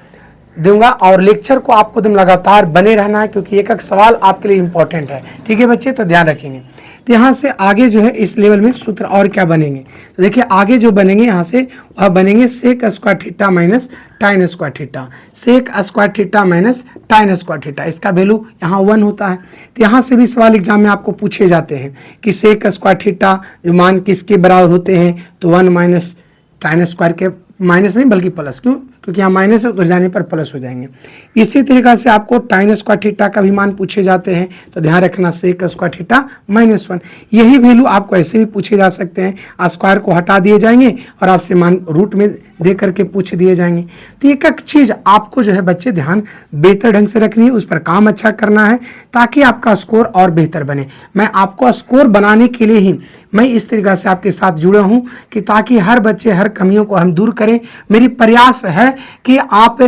दूंगा, और लेक्चर को आपको एकदम लगातार बने रहना है, क्योंकि एक एक सवाल आपके लिए इंपॉर्टेंट है, ठीक है बच्चे, तो ध्यान रखेंगे। तो यहाँ से आगे जो है इस लेवल में सूत्र और क्या बनेंगे, तो देखिए आगे जो बनेंगे यहाँ से वह बनेंगे sec square theta minus tan square theta, sec square theta minus tan square theta, इसका वैल्यू यहाँ 1 होता है। तो यहाँ से भी सवाल एग्जाम में आपको पूछे जाते हैं कि सेक स्क्वायर थीटा जो मान किसके बराबर होते हैं, तो 1 माइनस टाइन स्क्वायर के, माइनस नहीं बल्कि प्लस, क्यों, क्योंकि यहाँ माइनस है उधर जाने पर प्लस हो जाएंगे। इसी तरीक़ा से आपको टाइन स्क्वायर थीटा का भी मान पूछे जाते हैं, तो ध्यान रखना सेक स्क्वायर थीटा माइनस 1, यही वैल्यू आपको ऐसे भी पूछे जा सकते हैं। स्क्वायर को हटा दिए जाएंगे और आपसे मान रूट में दे करके पूछ दिए जाएंगे। तो एक एक चीज़ आपको जो है बच्चे ध्यान बेहतर ढंग से रखनी है, उस पर काम अच्छा करना है ताकि आपका स्कोर और बेहतर बने। मैं आपको स्कोर बनाने के लिए ही मैं इस तरीक़ा से आपके साथ जुड़ा हूँ कि ताकि हर बच्चे हर कमियों को हम दूर करें। मेरी प्रयास है कि आप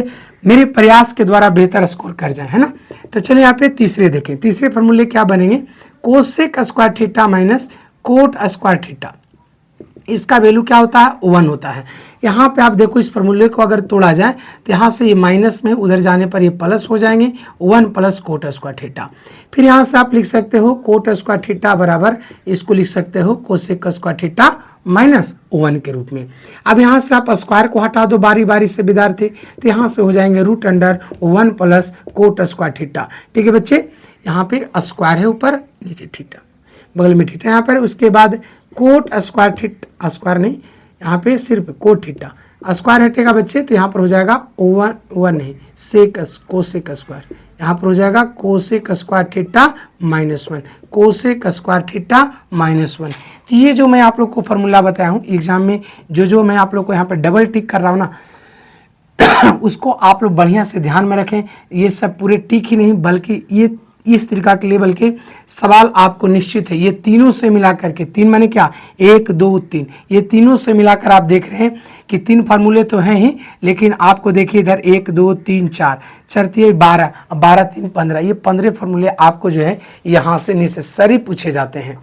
मेरे प्रयास के द्वारा बेहतर स्कोर कर जाएं, है ना। तो चलिए यहाँ पे तीसरे देखें, तीसरे फॉर्मूले क्या बनेंगे, cosec square theta minus cot square theta, इसका वैल्यू क्या होता है, 1 होता है। यहाँ पे आप देखो इस फॉर्मूले को अगर तोड़ा जाए तो यहाँ से ये माइनस में उधर जाने पर ये प्लस हो जाएंगे 1 प्लस कोट स्क्वायर थीटा। फिर यहाँ से आप लिख सकते हो कोट स्क्वायर थीटा बराबर इसको लिख सकते हो कोसेक स्क्वायर थीटा -1 के रूप में। अब यहाँ से आप स्क्वायर को हटा दो बारी बारी से विद्यार्थी, तो यहाँ से हो जाएंगे √1 प्लस कोट स्क्वायर थीटा। ठीक है बच्चे, यहाँ पे स्क्वायर है ऊपर, नीचे थीटा, बगल में थीटा यहाँ पर। उसके बाद कोट स्क्वायर थीटा, स्क्वायर नहीं, यहाँ पे सिर्फ कोट थीटा, स्क्वायर हटेगा बच्चे तो यहाँ पर हो जाएगा 1 नहीं सेक कोसेक स्क्वायर, यहाँ पर हो जाएगा cosec square theta -1, cosec square theta -1। तो ये जो मैं आप लोग को फॉर्मूला बताया हूँ एग्जाम में, जो मैं आप लोग को यहाँ पर डबल टिक कर रहा हूँ ना उसको आप लोग बढ़िया से ध्यान में रखें। ये सब पूरे टिक ही नहीं बल्कि ये इस तरीका के लेवल के सवाल आपको निश्चित है। ये तीनों से मिला करके, 3 माने क्या, 1 2 3, ये तीनों से मिलाकर आप देख रहे हैं कि 3 फार्मूले तो हैं ही, लेकिन आपको देखिए इधर 1 2 3 4 चरती 12, 12 3 15, ये 15 फार्मूले आपको जो है यहाँ से नेसेसरी पूछे जाते हैं।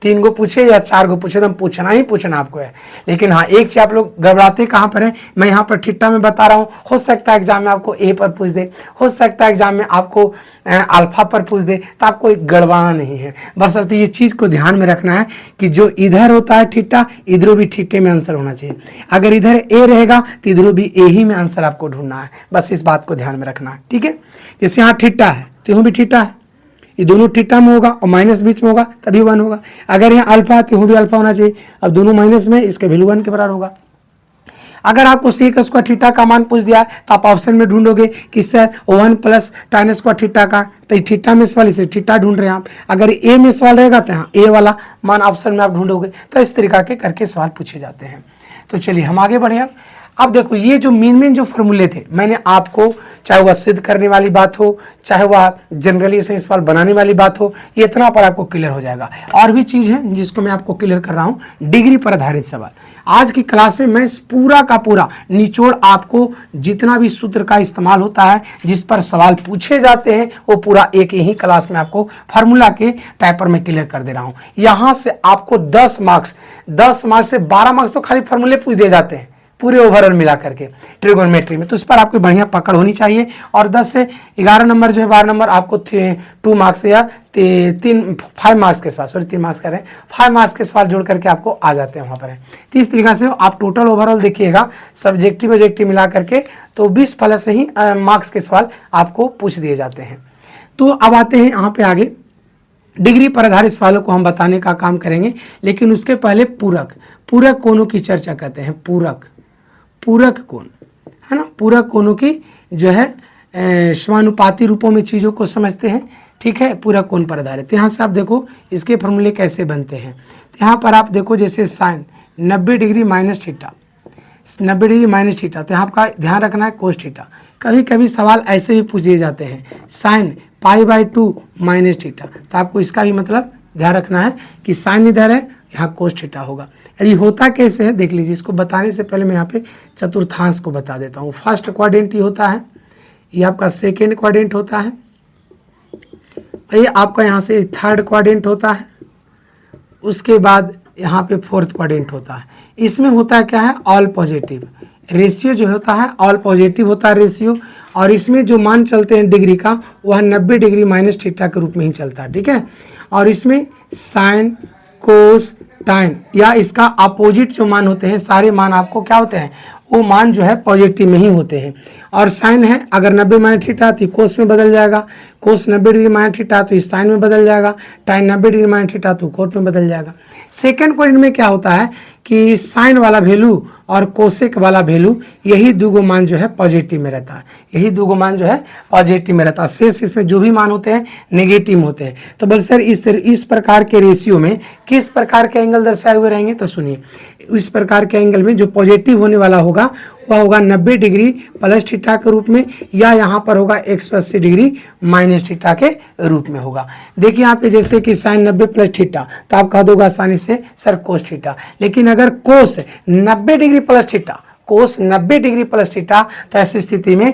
3 गो पूछे या 4 गो पूछे तो पूछना ही पूछना आपको है। लेकिन हाँ एक चीज आप लोग घबराते कहाँ पर है, मैं यहाँ पर थीटा में बता रहा हूँ, हो सकता है एग्जाम में आपको ए पर पूछ दे, हो सकता है एग्जाम में आपको अल्फा पर पूछ दे, तो आपको एक गड़बड़ाना नहीं है। बशर्ते ये चीज़ को ध्यान में रखना है कि जो इधर होता है थीटा, इधरों भी थीटे में आंसर होना चाहिए। अगर इधर ए रहेगा तो इधरों भी ए ही में आंसर आपको ढूंढना है, बस इस बात को ध्यान में रखना है। ठीक है, जैसे यहाँ थीटा है तो यहाँ भी थीटा है, ये दोनों थीटा में होगा और माइनस बीच में होगा तभी 1 होगा। अगर यहाँ अल्फा है तो यहाँ भी अल्फा होना चाहिए, अब दोनों माइनस में, इसका वैल्यू 1 के बराबर होगा। अगर आपको सेक स्क्वायर थीटा का मान पूछ दिया तो आप ऑप्शन में ढूंढोगे कि sir 1 plus tan square theta का, तो थीटा में सवाल इसे थीटा ढूंढ रहे हैं आप। अगर ए में सवाल रहेगा तो यहाँ ए वाला मान ऑप्शन में आप ढूंढोगे। तो इस तरीका के करके सवाल पूछे जाते हैं। तो चलिए हम आगे बढ़े। अब देखो ये जो मेन जो फॉर्मूले थे मैंने आपको, चाहे वह सिद्ध करने वाली बात हो, चाहे वह जनरली से सवाल बनाने वाली बात हो, ये इतना पर आपको क्लियर हो जाएगा। और भी चीज़ है जिसको मैं आपको क्लियर कर रहा हूँ, डिग्री पर आधारित सवाल। आज की क्लास में मैं इस पूरा का पूरा निचोड़ आपको जितना भी सूत्र का इस्तेमाल होता है, जिस पर सवाल पूछे जाते हैं, वो पूरा एक ही क्लास में आपको फार्मूला के टाइप पर मैं क्लियर कर दे रहा हूँ। यहाँ से आपको 10 मार्क्स से 12 मार्क्स तो खाली फार्मूले पूछ दिए जाते हैं पूरे ओवरऑल मिला करके ट्रिगोनोमेट्री में, तो इस पर आपको बढ़िया पकड़ होनी चाहिए। और 10 से 11 नंबर जो है 12 नंबर आपको 2 मार्क्स या 5 मार्क्स के सवाल, सॉरी 3 मार्क्स कर रहे हैं, 5 मार्क्स के सवाल जोड़ करके आपको आ जाते हैं वहाँ पर। तो इस तरीका से आप टोटल ओवरऑल देखिएगा सब्जेक्टिव ऑब्जेक्टिव मिला करके तो 20 प्लस ही मार्क्स के सवाल आपको पूछ दिए जाते हैं। तो अब आते हैं यहाँ पे आगे, डिग्री पर आधारित सवालों को हम बताने का काम करेंगे, लेकिन उसके पहले पूरक कोणों की चर्चा करते हैं। पूरक कोण है ना, पूरक कोणों की जो है समानुपाती रूपों में चीज़ों को समझते हैं। ठीक है, पूरक कोण पर आधारित। यहाँ से आप देखो इसके फॉर्मूले कैसे बनते हैं। तो यहाँ पर आप देखो जैसे sin 90 degree minus theta, 90 degree minus theta, तो यहाँ आपका ध्यान रखना है कोस थीटा। कभी कभी सवाल ऐसे भी पूछ दिए जाते हैं, साइन π/2 माइनस थीटा, तो आपको इसका भी मतलब ध्यान रखना है कि साइन इधर है, यहाँ कोस थीटा होगा। ये होता कैसे है देख लीजिए। इसको बताने से पहले मैं यहाँ पे चतुर्थांश को बता देता हूँ। फर्स्ट क्वाड्रेंट ये होता है, ये आपका सेकेंड क्वाड्रेंट होता है, ये आपका यहाँ से थर्ड क्वाड्रेंट होता है, उसके बाद यहाँ पे फोर्थ क्वाड्रेंट होता है। इसमें होता है क्या है, ऑल पॉजिटिव रेशियो जो होता है, ऑल पॉजिटिव होता है रेशियो। और इसमें जो मान चलते हैं डिग्री का वह 90 डिग्री माइनस थीटा के रूप में ही चलता है। ठीक है, और इसमें साइन कोस टाइन या इसका अपोजिट जो मान होते हैं, सारे मान आपको क्या होते हैं, वो मान जो है पॉजिटिव में ही होते हैं। और साइन है अगर 90 माइनस थीटा तो कोस में बदल जाएगा, कोस 90 डिग्री माइनस थीटा तो इस साइन में बदल जाएगा, टाइन 90 डिग्री माइनस थीटा तो कोट में बदल जाएगा। सेकेंड क्वाड्रेंट में क्या होता है कि साइन वाला वैल्यू और कोसेक वाला वैल्यू, यही दो मान जो है पॉजिटिव में रहता है, यही दो मान जो है पॉजिटिव में रहता है। शेष इसमें जो भी मान होते हैं नेगेटिव होते हैं। तो बस सर इस प्रकार के रेशियो में किस प्रकार के एंगल दर्शाए हुए रहेंगे, तो सुनिए। इस प्रकार के एंगल में जो पॉजिटिव होने वाला होगा वह होगा 90 डिग्री प्लस थीटा के रूप में, या यहाँ पर होगा 180 डिग्री माइनस थीटा के रूप में होगा। देखिए यहाँ पे जैसे कि साइन 90 प्लस थीटा, तो आप कह दोगे आसानी से सर कोस थीटा। लेकिन अगर कोस 90 डिग्री प्लस थीटा, कोस 90 डिग्री प्लस थीटा, तो ऐसी स्थिति में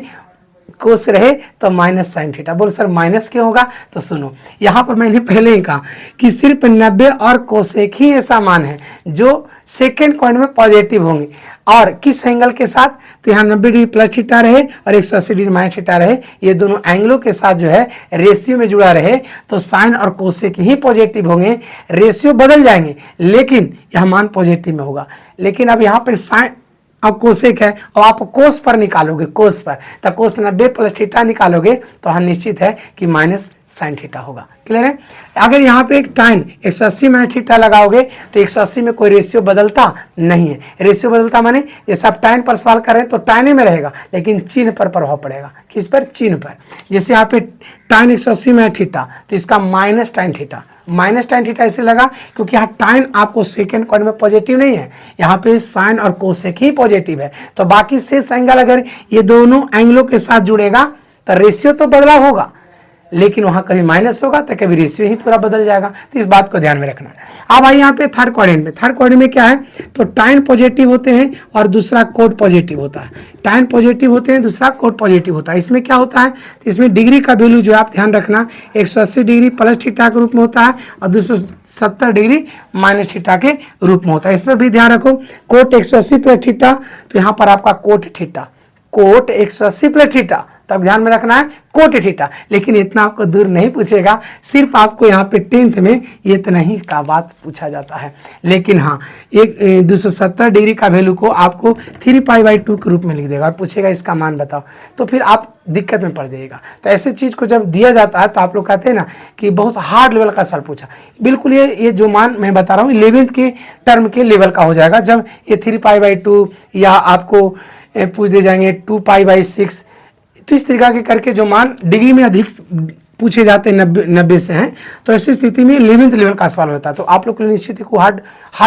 कोस रहे तो माइनस साइन थीटा। बोल सर माइनस क्यों होगा, तो सुनो, यहाँ पर मैंने पहले ही कहा कि सिर्फ 90 और कोसेक ही ऐसा मान है जो सेकेंड क्वाड्रेंट में पॉजिटिव होंगे। और किस एंगल के साथ, तो यहाँ 90 डिग्री प्लस थीटा रहे और 180 डिग्री माइनस थीटा रहे, ये दोनों एंगलों के साथ जो है रेशियो में जुड़ा रहे, तो साइन और कोसेक ही पॉजिटिव होंगे। रेशियो बदल जाएंगे लेकिन यह मान पॉजिटिव में होगा। लेकिन अब यहाँ पर साइन अब कोसेक है और आप कोस पर निकालोगे, कोस पर, तो कोस 90 प्लस थीटा निकालोगे तो हाँ निश्चित है कि माइनस साइन थीटा होगा। क्लियर है। अगर यहाँ पे एक टाइन 180 माइनस थीटा लगाओगे तो 180 में कोई रेशियो बदलता नहीं है। रेशियो बदलता माने जैसे आप टाइन पर सवाल कर रहे हैं तो टाइने में रहेगा, लेकिन चिन्ह पर प्रभाव पड़ेगा। किस पर? चिन्ह पर। जैसे यहाँ पे टाइन 180 माइनस थीटा, तो इसका माइनस टाइन थीटा। माइनस टाइन थीटा इसलिए लगा क्योंकि यहाँ टाइन आपको सेकेंड क्वाड्रेंट में पॉजिटिव नहीं है, यहाँ पे साइन और कोसेक ही पॉजिटिव है। तो बाकी शेष एंगल अगर ये दोनों एंगलों के साथ जुड़ेगा तो रेशियो तो बदलाव होगा, लेकिन वहां कभी माइनस होगा तो कभी रेशियो ही पूरा बदल जाएगा। तो इस बात को ध्यान में रखना। अब भाई यहाँ पे थर्ड क्वाड्रेंट में, थर्ड क्वाड्रेंट में क्या है, तो टाइन पॉजिटिव होते हैं और दूसरा कोड पॉजिटिव होता है। टाइन पॉजिटिव होते हैं, दूसरा कोड पॉजिटिव होता है। इसमें क्या होता है, तो इसमें डिग्री का वैल्यू जो आप ध्यान रखना 180 डिग्री प्लस थीटा के रूप में होता है और 270 डिग्री माइनस थीटा के रूप में होता है। इसमें भी ध्यान रखो, कोट 180 प्लस थीटा, तो यहाँ पर आपका cot theta, cot 180 plus theta, तब ध्यान में रखना है कोट थीटा। लेकिन इतना आपको दूर नहीं पूछेगा, सिर्फ आपको यहाँ पे 10th में इतना ही का बात पूछा जाता है। लेकिन हाँ, एक 270 डिग्री का वैल्यू को आपको 3π/2 के रूप में लिख देगा और पूछेगा इसका मान बताओ, तो फिर आप दिक्कत में पड़ जाइएगा। तो ऐसे चीज़ को जब दिया जाता है तो आप लोग कहते हैं ना कि बहुत हार्ड लेवल का सवाल पूछा। बिल्कुल ये जो मान मैं बता रहा हूँ 11th के टर्म के लेवल का हो जाएगा, जब ये 3π/2 या आपको पूछ दे जाएंगे 2π/6। तो इस तरीका के करके जो मान डिग्री में अधिक पूछे जाते हैं 90 से हैं, तो ऐसी स्थिति में 11th लेवल का सवाल होता है। तो आप लोग को निश्चित को हार्ड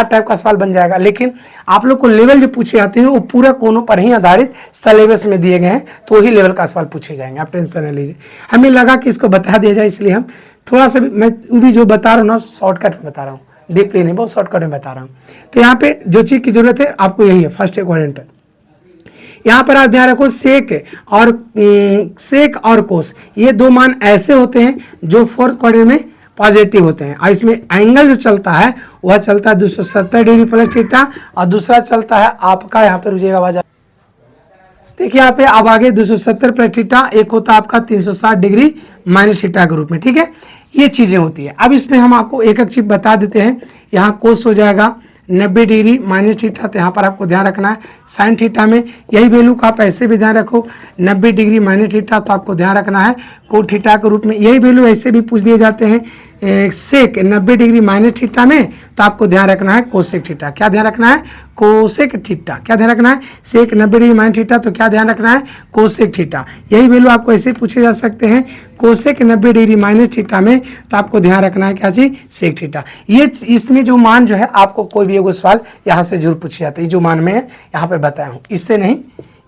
टाइप का सवाल बन जाएगा। लेकिन आप लोग को लेवल जो पूछे जाते हैं वो पूरा कोनों पर ही आधारित सिलेबस में दिए गए हैं, तो वही लेवल का सवाल पूछे जाएंगे, आप टेंशन न लीजिए। हमें लगा कि इसको बता दिया जाए, इसलिए हम थोड़ा सा मैं भी जो बता रहा हूँ ना शॉर्टकट में बता रहा हूँ, डीपली नहीं, बहुत शॉर्टकट में बता रहा हूँ। तो यहाँ पे जो चीज़ की जरूरत है आपको यही है, फर्स्ट क्वाड्रेंट पर। यहाँ पर आप ध्यान रखो सेक और कोस, ये दो मान ऐसे होते हैं जो फोर्थ क्वाड्रेंट में पॉजिटिव होते हैं। और इसमें एंगल जो चलता है वह चलता है 270 डिग्री प्लस थीटा और दूसरा चलता है आपका, यहाँ पे रुझेगा बाजार, देखिए यहाँ पे अब आगे 270 प्लस थीटा, एक होता है आपका 360 डिग्री माइनस थीटा के रूप में। ठीक है, ये चीजें होती है। अब इसमें हम आपको एक चीज बता देते हैं। यहाँ कोस हो जाएगा 90 डिग्री माइनस थीटा, तो यहाँ पर आपको ध्यान रखना है साइन थीटा में यही वैल्यू का आप ऐसे भी ध्यान रखो 90 डिग्री माइनस थीटा, तो आपको ध्यान रखना है कोट थीटा के रूप में। यही वैल्यू ऐसे भी पूछ दिए जाते हैं सेक 90 डिग्री माइनस थीटा में, तो आपको ध्यान रखना है कोसेक थीटा। क्या ध्यान रखना है? Cosec theta. क्या ध्यान रखना है? सेक 90 डिग्री माइनस थीटा, तो क्या ध्यान रखना है? Cosec theta. यही वैल्यू आपको ऐसे पूछे जा सकते हैं कोसेक 90 डिग्री माइनस थीटा में, तो आपको ध्यान रखना है क्या चीज? Sec theta. ये इसमें जो मान जो है आपको कोई भी एगो सवाल यहाँ से जरूर पूछे जाता है। ये जो मान में यहाँ पे बताया हूँ, इससे नहीं,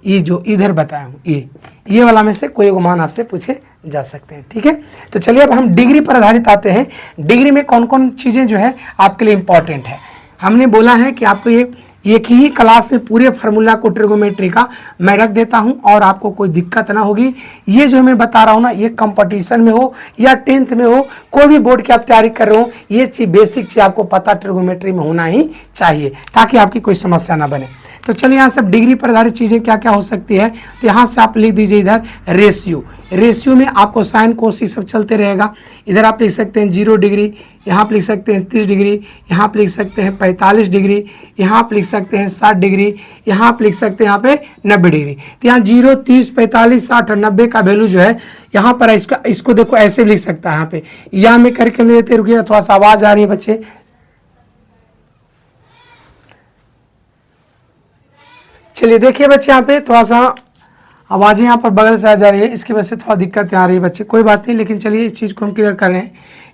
ये जो इधर बताया हूँ ये वाला में से कोई एगो मान आपसे पूछे जा सकते हैं। ठीक है, तो चलिए अब हम डिग्री पर आधारित आते हैं। डिग्री में कौन कौन चीज़ें जो है आपके लिए इंपॉर्टेंट है। हमने बोला है कि आपको ये एक ही क्लास में पूरे फार्मूला को ट्रिगोमेट्री का मैं रख देता हूं और आपको कोई दिक्कत ना होगी। ये जो मैं बता रहा हूं ना, ये कंपटीशन में हो या 10th में हो, कोई भी बोर्ड की आप तैयारी कर रहे हो, ये चीज बेसिक चीज आपको पता ट्रिगोमेट्री में होना ही चाहिए ताकि आपकी कोई समस्या ना बने। तो चलिए यहाँ सब डिग्री पर आधारित चीज़ें क्या क्या हो सकती है, तो यहाँ से आप लिख दीजिए इधर रेशियो। रेशियो में आपको साइन कोस ये सब चलते रहेगा। इधर आप लिख सकते हैं 0 डिग्री, यहाँ आप लिख सकते हैं 30 डिग्री, यहाँ आप लिख सकते हैं 45 डिग्री, यहाँ आप लिख सकते हैं 60 डिग्री, यहाँ आप लिख सकते हैं यहाँ पे 90 डिग्री। तो यहाँ 0, 30, 45, 60 और 90 का वैल्यू जो है यहाँ पर इसको देखो ऐसे लिख सकता है। यहाँ पे या में करके लेते रुकिए, थोड़ा सा आवाज़ आ रही है बच्चे। चलिए देखिए बच्चे, यहाँ पे थोड़ा सा आवाज़ें यहाँ पर बगल से आ जा रही है, इसकी वजह से थोड़ा दिक्कत आ रही है बच्चे, कोई बात नहीं। लेकिन चलिए इस चीज़ को हम क्लियर कर रहे हैं।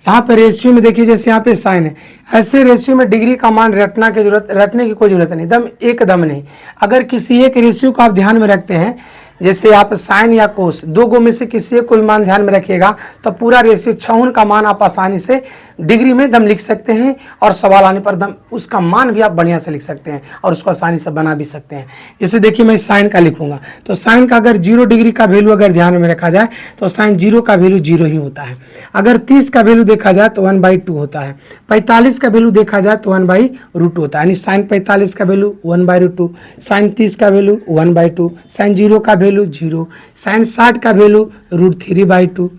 यहाँ पे रेशियो में देखिए, जैसे यहाँ पे साइन है, ऐसे रेशियो में डिग्री का मान रटने की कोई जरूरत नहीं, एकदम नहीं। अगर किसी एक रेशियो को आप ध्यान में रखते हैं, जैसे आप साइन या कोस, दो गो में से किसी एक कोई मान ध्यान में रखिएगा, तो पूरा रेशियो 56 का मान आप आसानी से डिग्री में दम लिख सकते हैं और सवाल आने पर दम उसका मान भी आप बढ़िया से लिख सकते हैं और उसको आसानी से बना भी सकते हैं। जैसे देखिए मैं साइन का लिखूंगा तो साइन का अगर 0 डिग्री का वैल्यू अगर ध्यान में रखा जाए तो साइन 0 का वैल्यू 0 ही होता है। अगर 30 का वैल्यू देखा जाए तो 1/2 होता है। 45 का वैल्यू देखा जाए तो 1/√2 होता है, यानी साइन 45 का वैल्यू 1/√2, साइन 30 का वैल्यू 1/2, साइन 0 का वैल्यू 0, साइन 60 का वैल्यू √3/2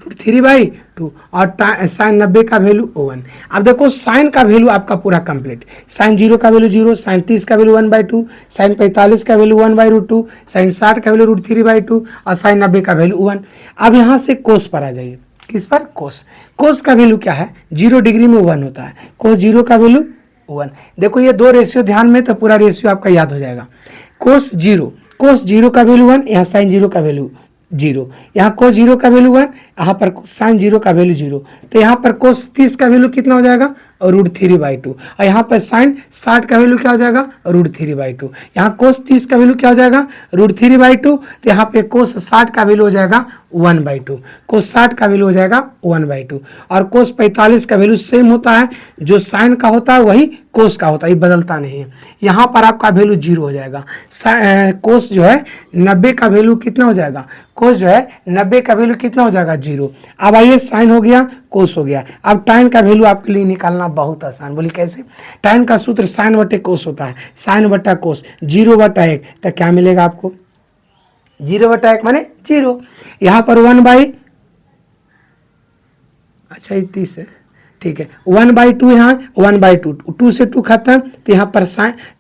√3/2 और साइन 90 का वैल्यू 1। अब देखो साइन का वैल्यू आपका पूरा कंप्लीट, साइन 0 का वैल्यू 0, साइन 30 का वैल्यू 1/2, साइन 45 का वैल्यू 1/√2, साइन 60 का वैल्यू √3/2 और साइन 90 का वैल्यू 1। अब यहाँ से कोस पर आ जाइए, किस पर? कोस। कोस का वैल्यू क्या है? 0 डिग्री में 1 होता है, कोस 0 का वैल्यू 1। देखो ये दो रेशियो ध्यान में तो पूरा रेशियो आपका याद हो जाएगा। कोस 0 का वैल्यू 1, यहाँ साइन 0 का वैल्यू 0, यहाँ कोस 0 का वैल्यू 1, यहाँ पर साइन 0 का वैल्यू 0, तो यहाँ पर कोस 30 का वैल्यू कितना हो जाएगा? √3/2 और यहाँ पर साइन 60 का वैल्यू क्या हो जाएगा? √3/2। यहाँ कोस 30 का वैल्यू क्या हो जाएगा? √3/2, तो यहाँ पे कोस 60 का वैल्यू हो जाएगा 1/2, कोस 60 का वैल्यू हो जाएगा 1/2 और कोस 45 का वैल्यू सेम होता है, जो साइन का होता है वही कोस का होता है, ये बदलता नहीं है। यहाँ पर आपका वैल्यू 0 हो जाएगा। कोस जो है 90 का वैल्यू कितना हो जाएगा? कोस जो है 90 का वैल्यू कितना हो जाएगा? 0। अब आइए साइन हो गया, कोस हो गया। अब tan का वैल्यू आपके लिए निकालना बहुत आसान, बोलिए कैसे? tan का सूत्र साइन बटे कोस होता है, साइन बटा कोस 0/1, तो क्या मिलेगा आपको? 0/1 माने 0। यहाँ पर 1/, अच्छा ये 30 है, ठीक है, 1/2 यहाँ 1/2, 2 से 2 खत्म, तो यहाँ पर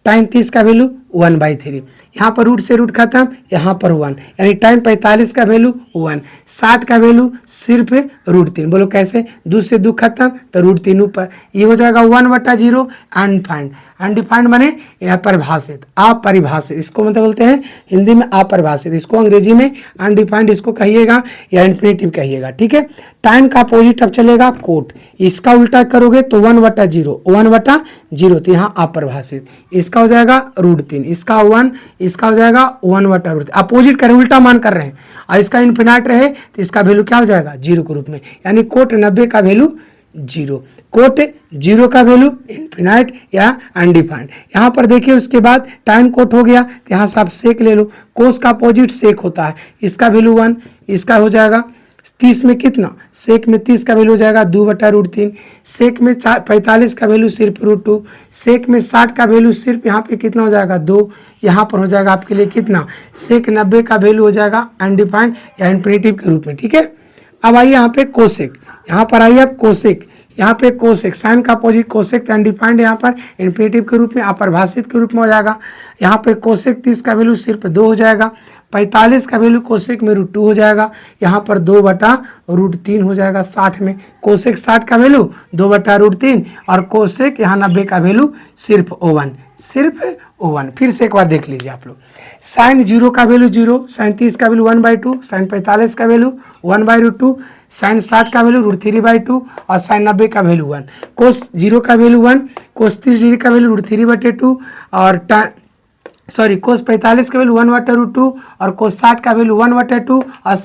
tan 30 का वैल्यू 1/3, यहाँ पर रूट से रूट खत्म, यहाँ पर 1, यानी tan 45 का वैल्यू 1, 60 का वैल्यू सिर्फ √3। बोलो कैसे? 2 से 2 खत्म तो √3 ऊपर, ये हो जाएगा 1/0 अनडिफाइंड। अनडिफाइंड माने यह परिभाषित, अपरिभाषित, इसको मतलब बोलते हैं हिंदी में अपरिभाषित, इसको अंग्रेजी में अनडिफाइंड इसको कहिएगा या इन्फिनेटिव कहिएगा, ठीक है। tan का अपोजिट अब चलेगा कोट, इसका उल्टा करोगे तो 1/0, तो यहाँ अपरिभाषित, इसका हो जाएगा √3, इसका 1, इसका हो जाएगा 1/√3। अपोजिट करें, उल्टा मान कर रहे हैं, और इसका इन्फिनाइट रहे तो इसका वैल्यू क्या हो जाएगा? 0 के रूप में, यानी कोट 90 का वैल्यू 0, कोट 0 का वैल्यू इन्फिनाइट या अनडिफाइंड। यहाँ पर देखिए उसके बाद tan कोट हो गया, तो यहाँ से आप सेक ले लो, कोस का अपोजिट सेक होता है, इसका वैल्यू 1, इसका हो जाएगा 30 में कितना? सेक में 30 का वैल्यू हो जाएगा 2/√3, सेक में 45 का वैल्यू सिर्फ √2, सेक में 60 का वैल्यू सिर्फ यहाँ पे कितना हो जाएगा? 2, यहाँ पर हो जाएगा आपके लिए कितना? सेक 90 का वैल्यू हो जाएगा अनडिफाइंड या इन्फिनेटिव के रूप में, ठीक है। अब आइए यहाँ पे कोसेक, यहाँ पर आइए आप कोसेक, यहाँ पे कोसेक, साइन का अपोजिट कोसेक अनडिफाइंड, यहाँ पर इन्फिनेटिव के रूप में अपरिभाषित के रूप में हो जाएगा। यहाँ पर कोसेक 30 का वैल्यू सिर्फ 2 हो जाएगा, 45 का वैल्यू कोसेक में √2 हो जाएगा, यहाँ पर 2/√3 हो जाएगा 60 में, कोसेक 60 का वैल्यू 2/√3 और कोसेक यहाँ 90 का वैल्यू सिर्फ 1, सिर्फ 1। फिर से एक बार देख लीजिए आप लोग, साइन 0 का वैल्यू 0, साइन 30 का वैल्यू 1/2, साइन 45 का वैल्यू 1/√2, साइन 60 का वैल्यू √3/2 और साइन 90 का वैल्यू 1, कोस 0 का वैल्यू 1, कोस 30 डिग्री का वैल्यू √3/2 और कोस 45 का वैल्यू 1/√2 और कोस 60 का वैल्यू 1/2 और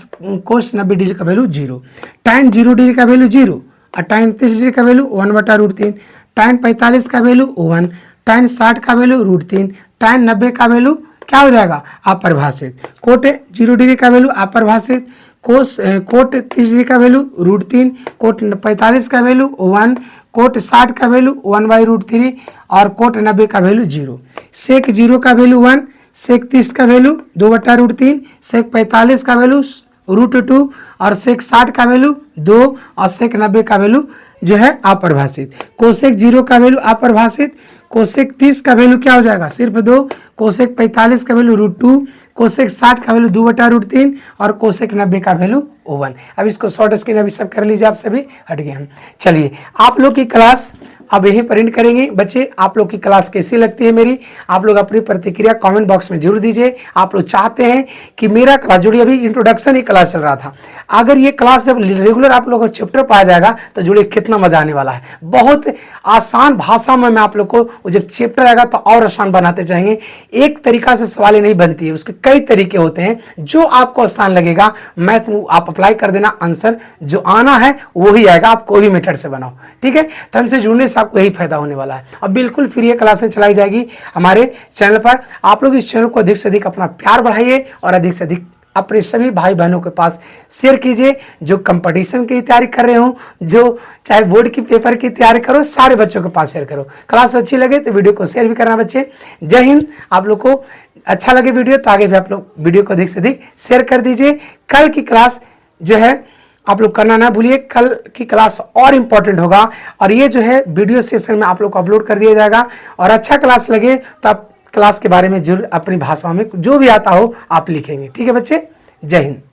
कोस 90 डिग्री का वैल्यू 0। tan 0 डिग्री का वैल्यू 0 और tan 30 डिग्री का वैल्यू 1/√3, tan 45 का वैल्यू 1, tan 60 का वैल्यू √3, tan 90 का वैल्यू क्या हो जाएगा? अपरिभाषित। कोट 0 डिग्री का वैल्यू अपरिभाषित, कोट 30 डिग्री का वैल्यू √3, कोट 45 का वैल्यू 1, कोट 60 का वैल्यू 1/√3 और कोट 90 का वैल्यू 0। सेक 0 का वैल्यू 1, सेक 30 का वैल्यू 2/√3, सेक 45 का वैल्यू √2 और सेक 60 का वैल्यू 2 और सेक 90 का वैल्यू जो है अपरिभाषित। कोसेक 0 का वैल्यू अपरिभाषित, कोसेक 30 का वैल्यू क्या हो जाएगा? सिर्फ 2, कोसेक 45 का वैल्यू √2, कोसेक 60 का वैल्यू 2/√3 और कोसेक 90 का वैल्यू 1। अब इसको शॉर्ट स्क्रीन अभी सब कर लीजिए, आप सभी हट गए हम। चलिए आप लोग की क्लास अब यही प्रिंट करेंगे। बच्चे आप लोग की क्लास कैसी लगती है मेरी, आप लोग अपनी प्रतिक्रिया कमेंट बॉक्स में जरूर दीजिए। आप लोग चाहते हैं कि मेरा क्लास, जुड़िए अभी इंट्रोडक्शन ही क्लास चल रहा था, अगर ये क्लास जब रेगुलर आप लोगों को चैप्टर पाया जाएगा तो जुड़िए कितना मजा आने वाला है। बहुत आसान भाषा में मैं आप लोग को, जब चैप्टर आएगा तो और आसान बनाते जाएंगे। एक तरीका से सवाल नहीं बनती है, उसके कई तरीके होते हैं। जो आपको आसान लगेगा मैथ आप अप्लाई कर देना, आंसर जो आना है वही आएगा, आप कोई भी मेथड से बनाओ, ठीक है। तो हमसे जुड़ने से आपको यही फायदा होने वाला है। अब बिल्कुल फ्री ये क्लासें चलाई जाएगी हमारे चैनल पर। आप लोग इस चैनल को अधिक से अधिक अपना प्यार बढ़ाइए और अधिक से अधिक अपने सभी भाई बहनों के पास शेयर कीजिए। जो कंपटीशन की तैयारी कर रहे हो, जो चाहे बोर्ड की पेपर की तैयारी करो, सारे बच्चों के पास शेयर करो। क्लास अच्छी लगे तो वीडियो को शेयर भी करना बच्चे। जय हिंद। आप लोग को अच्छा लगे वीडियो तो आगे भी आप लोग वीडियो को अधिक से अधिक शेयर कर दीजिए। कल की क्लास जो है आप लोग करना ना भूलिए, कल की क्लास और इम्पोर्टेंट होगा और ये जो है वीडियो सेशन में आप लोग को अपलोड कर दिया जाएगा। और अच्छा क्लास लगे तो आप क्लास के बारे में जरूर अपनी भाषा में जो भी आता हो आप लिखेंगे, ठीक है बच्चे। जय हिंद।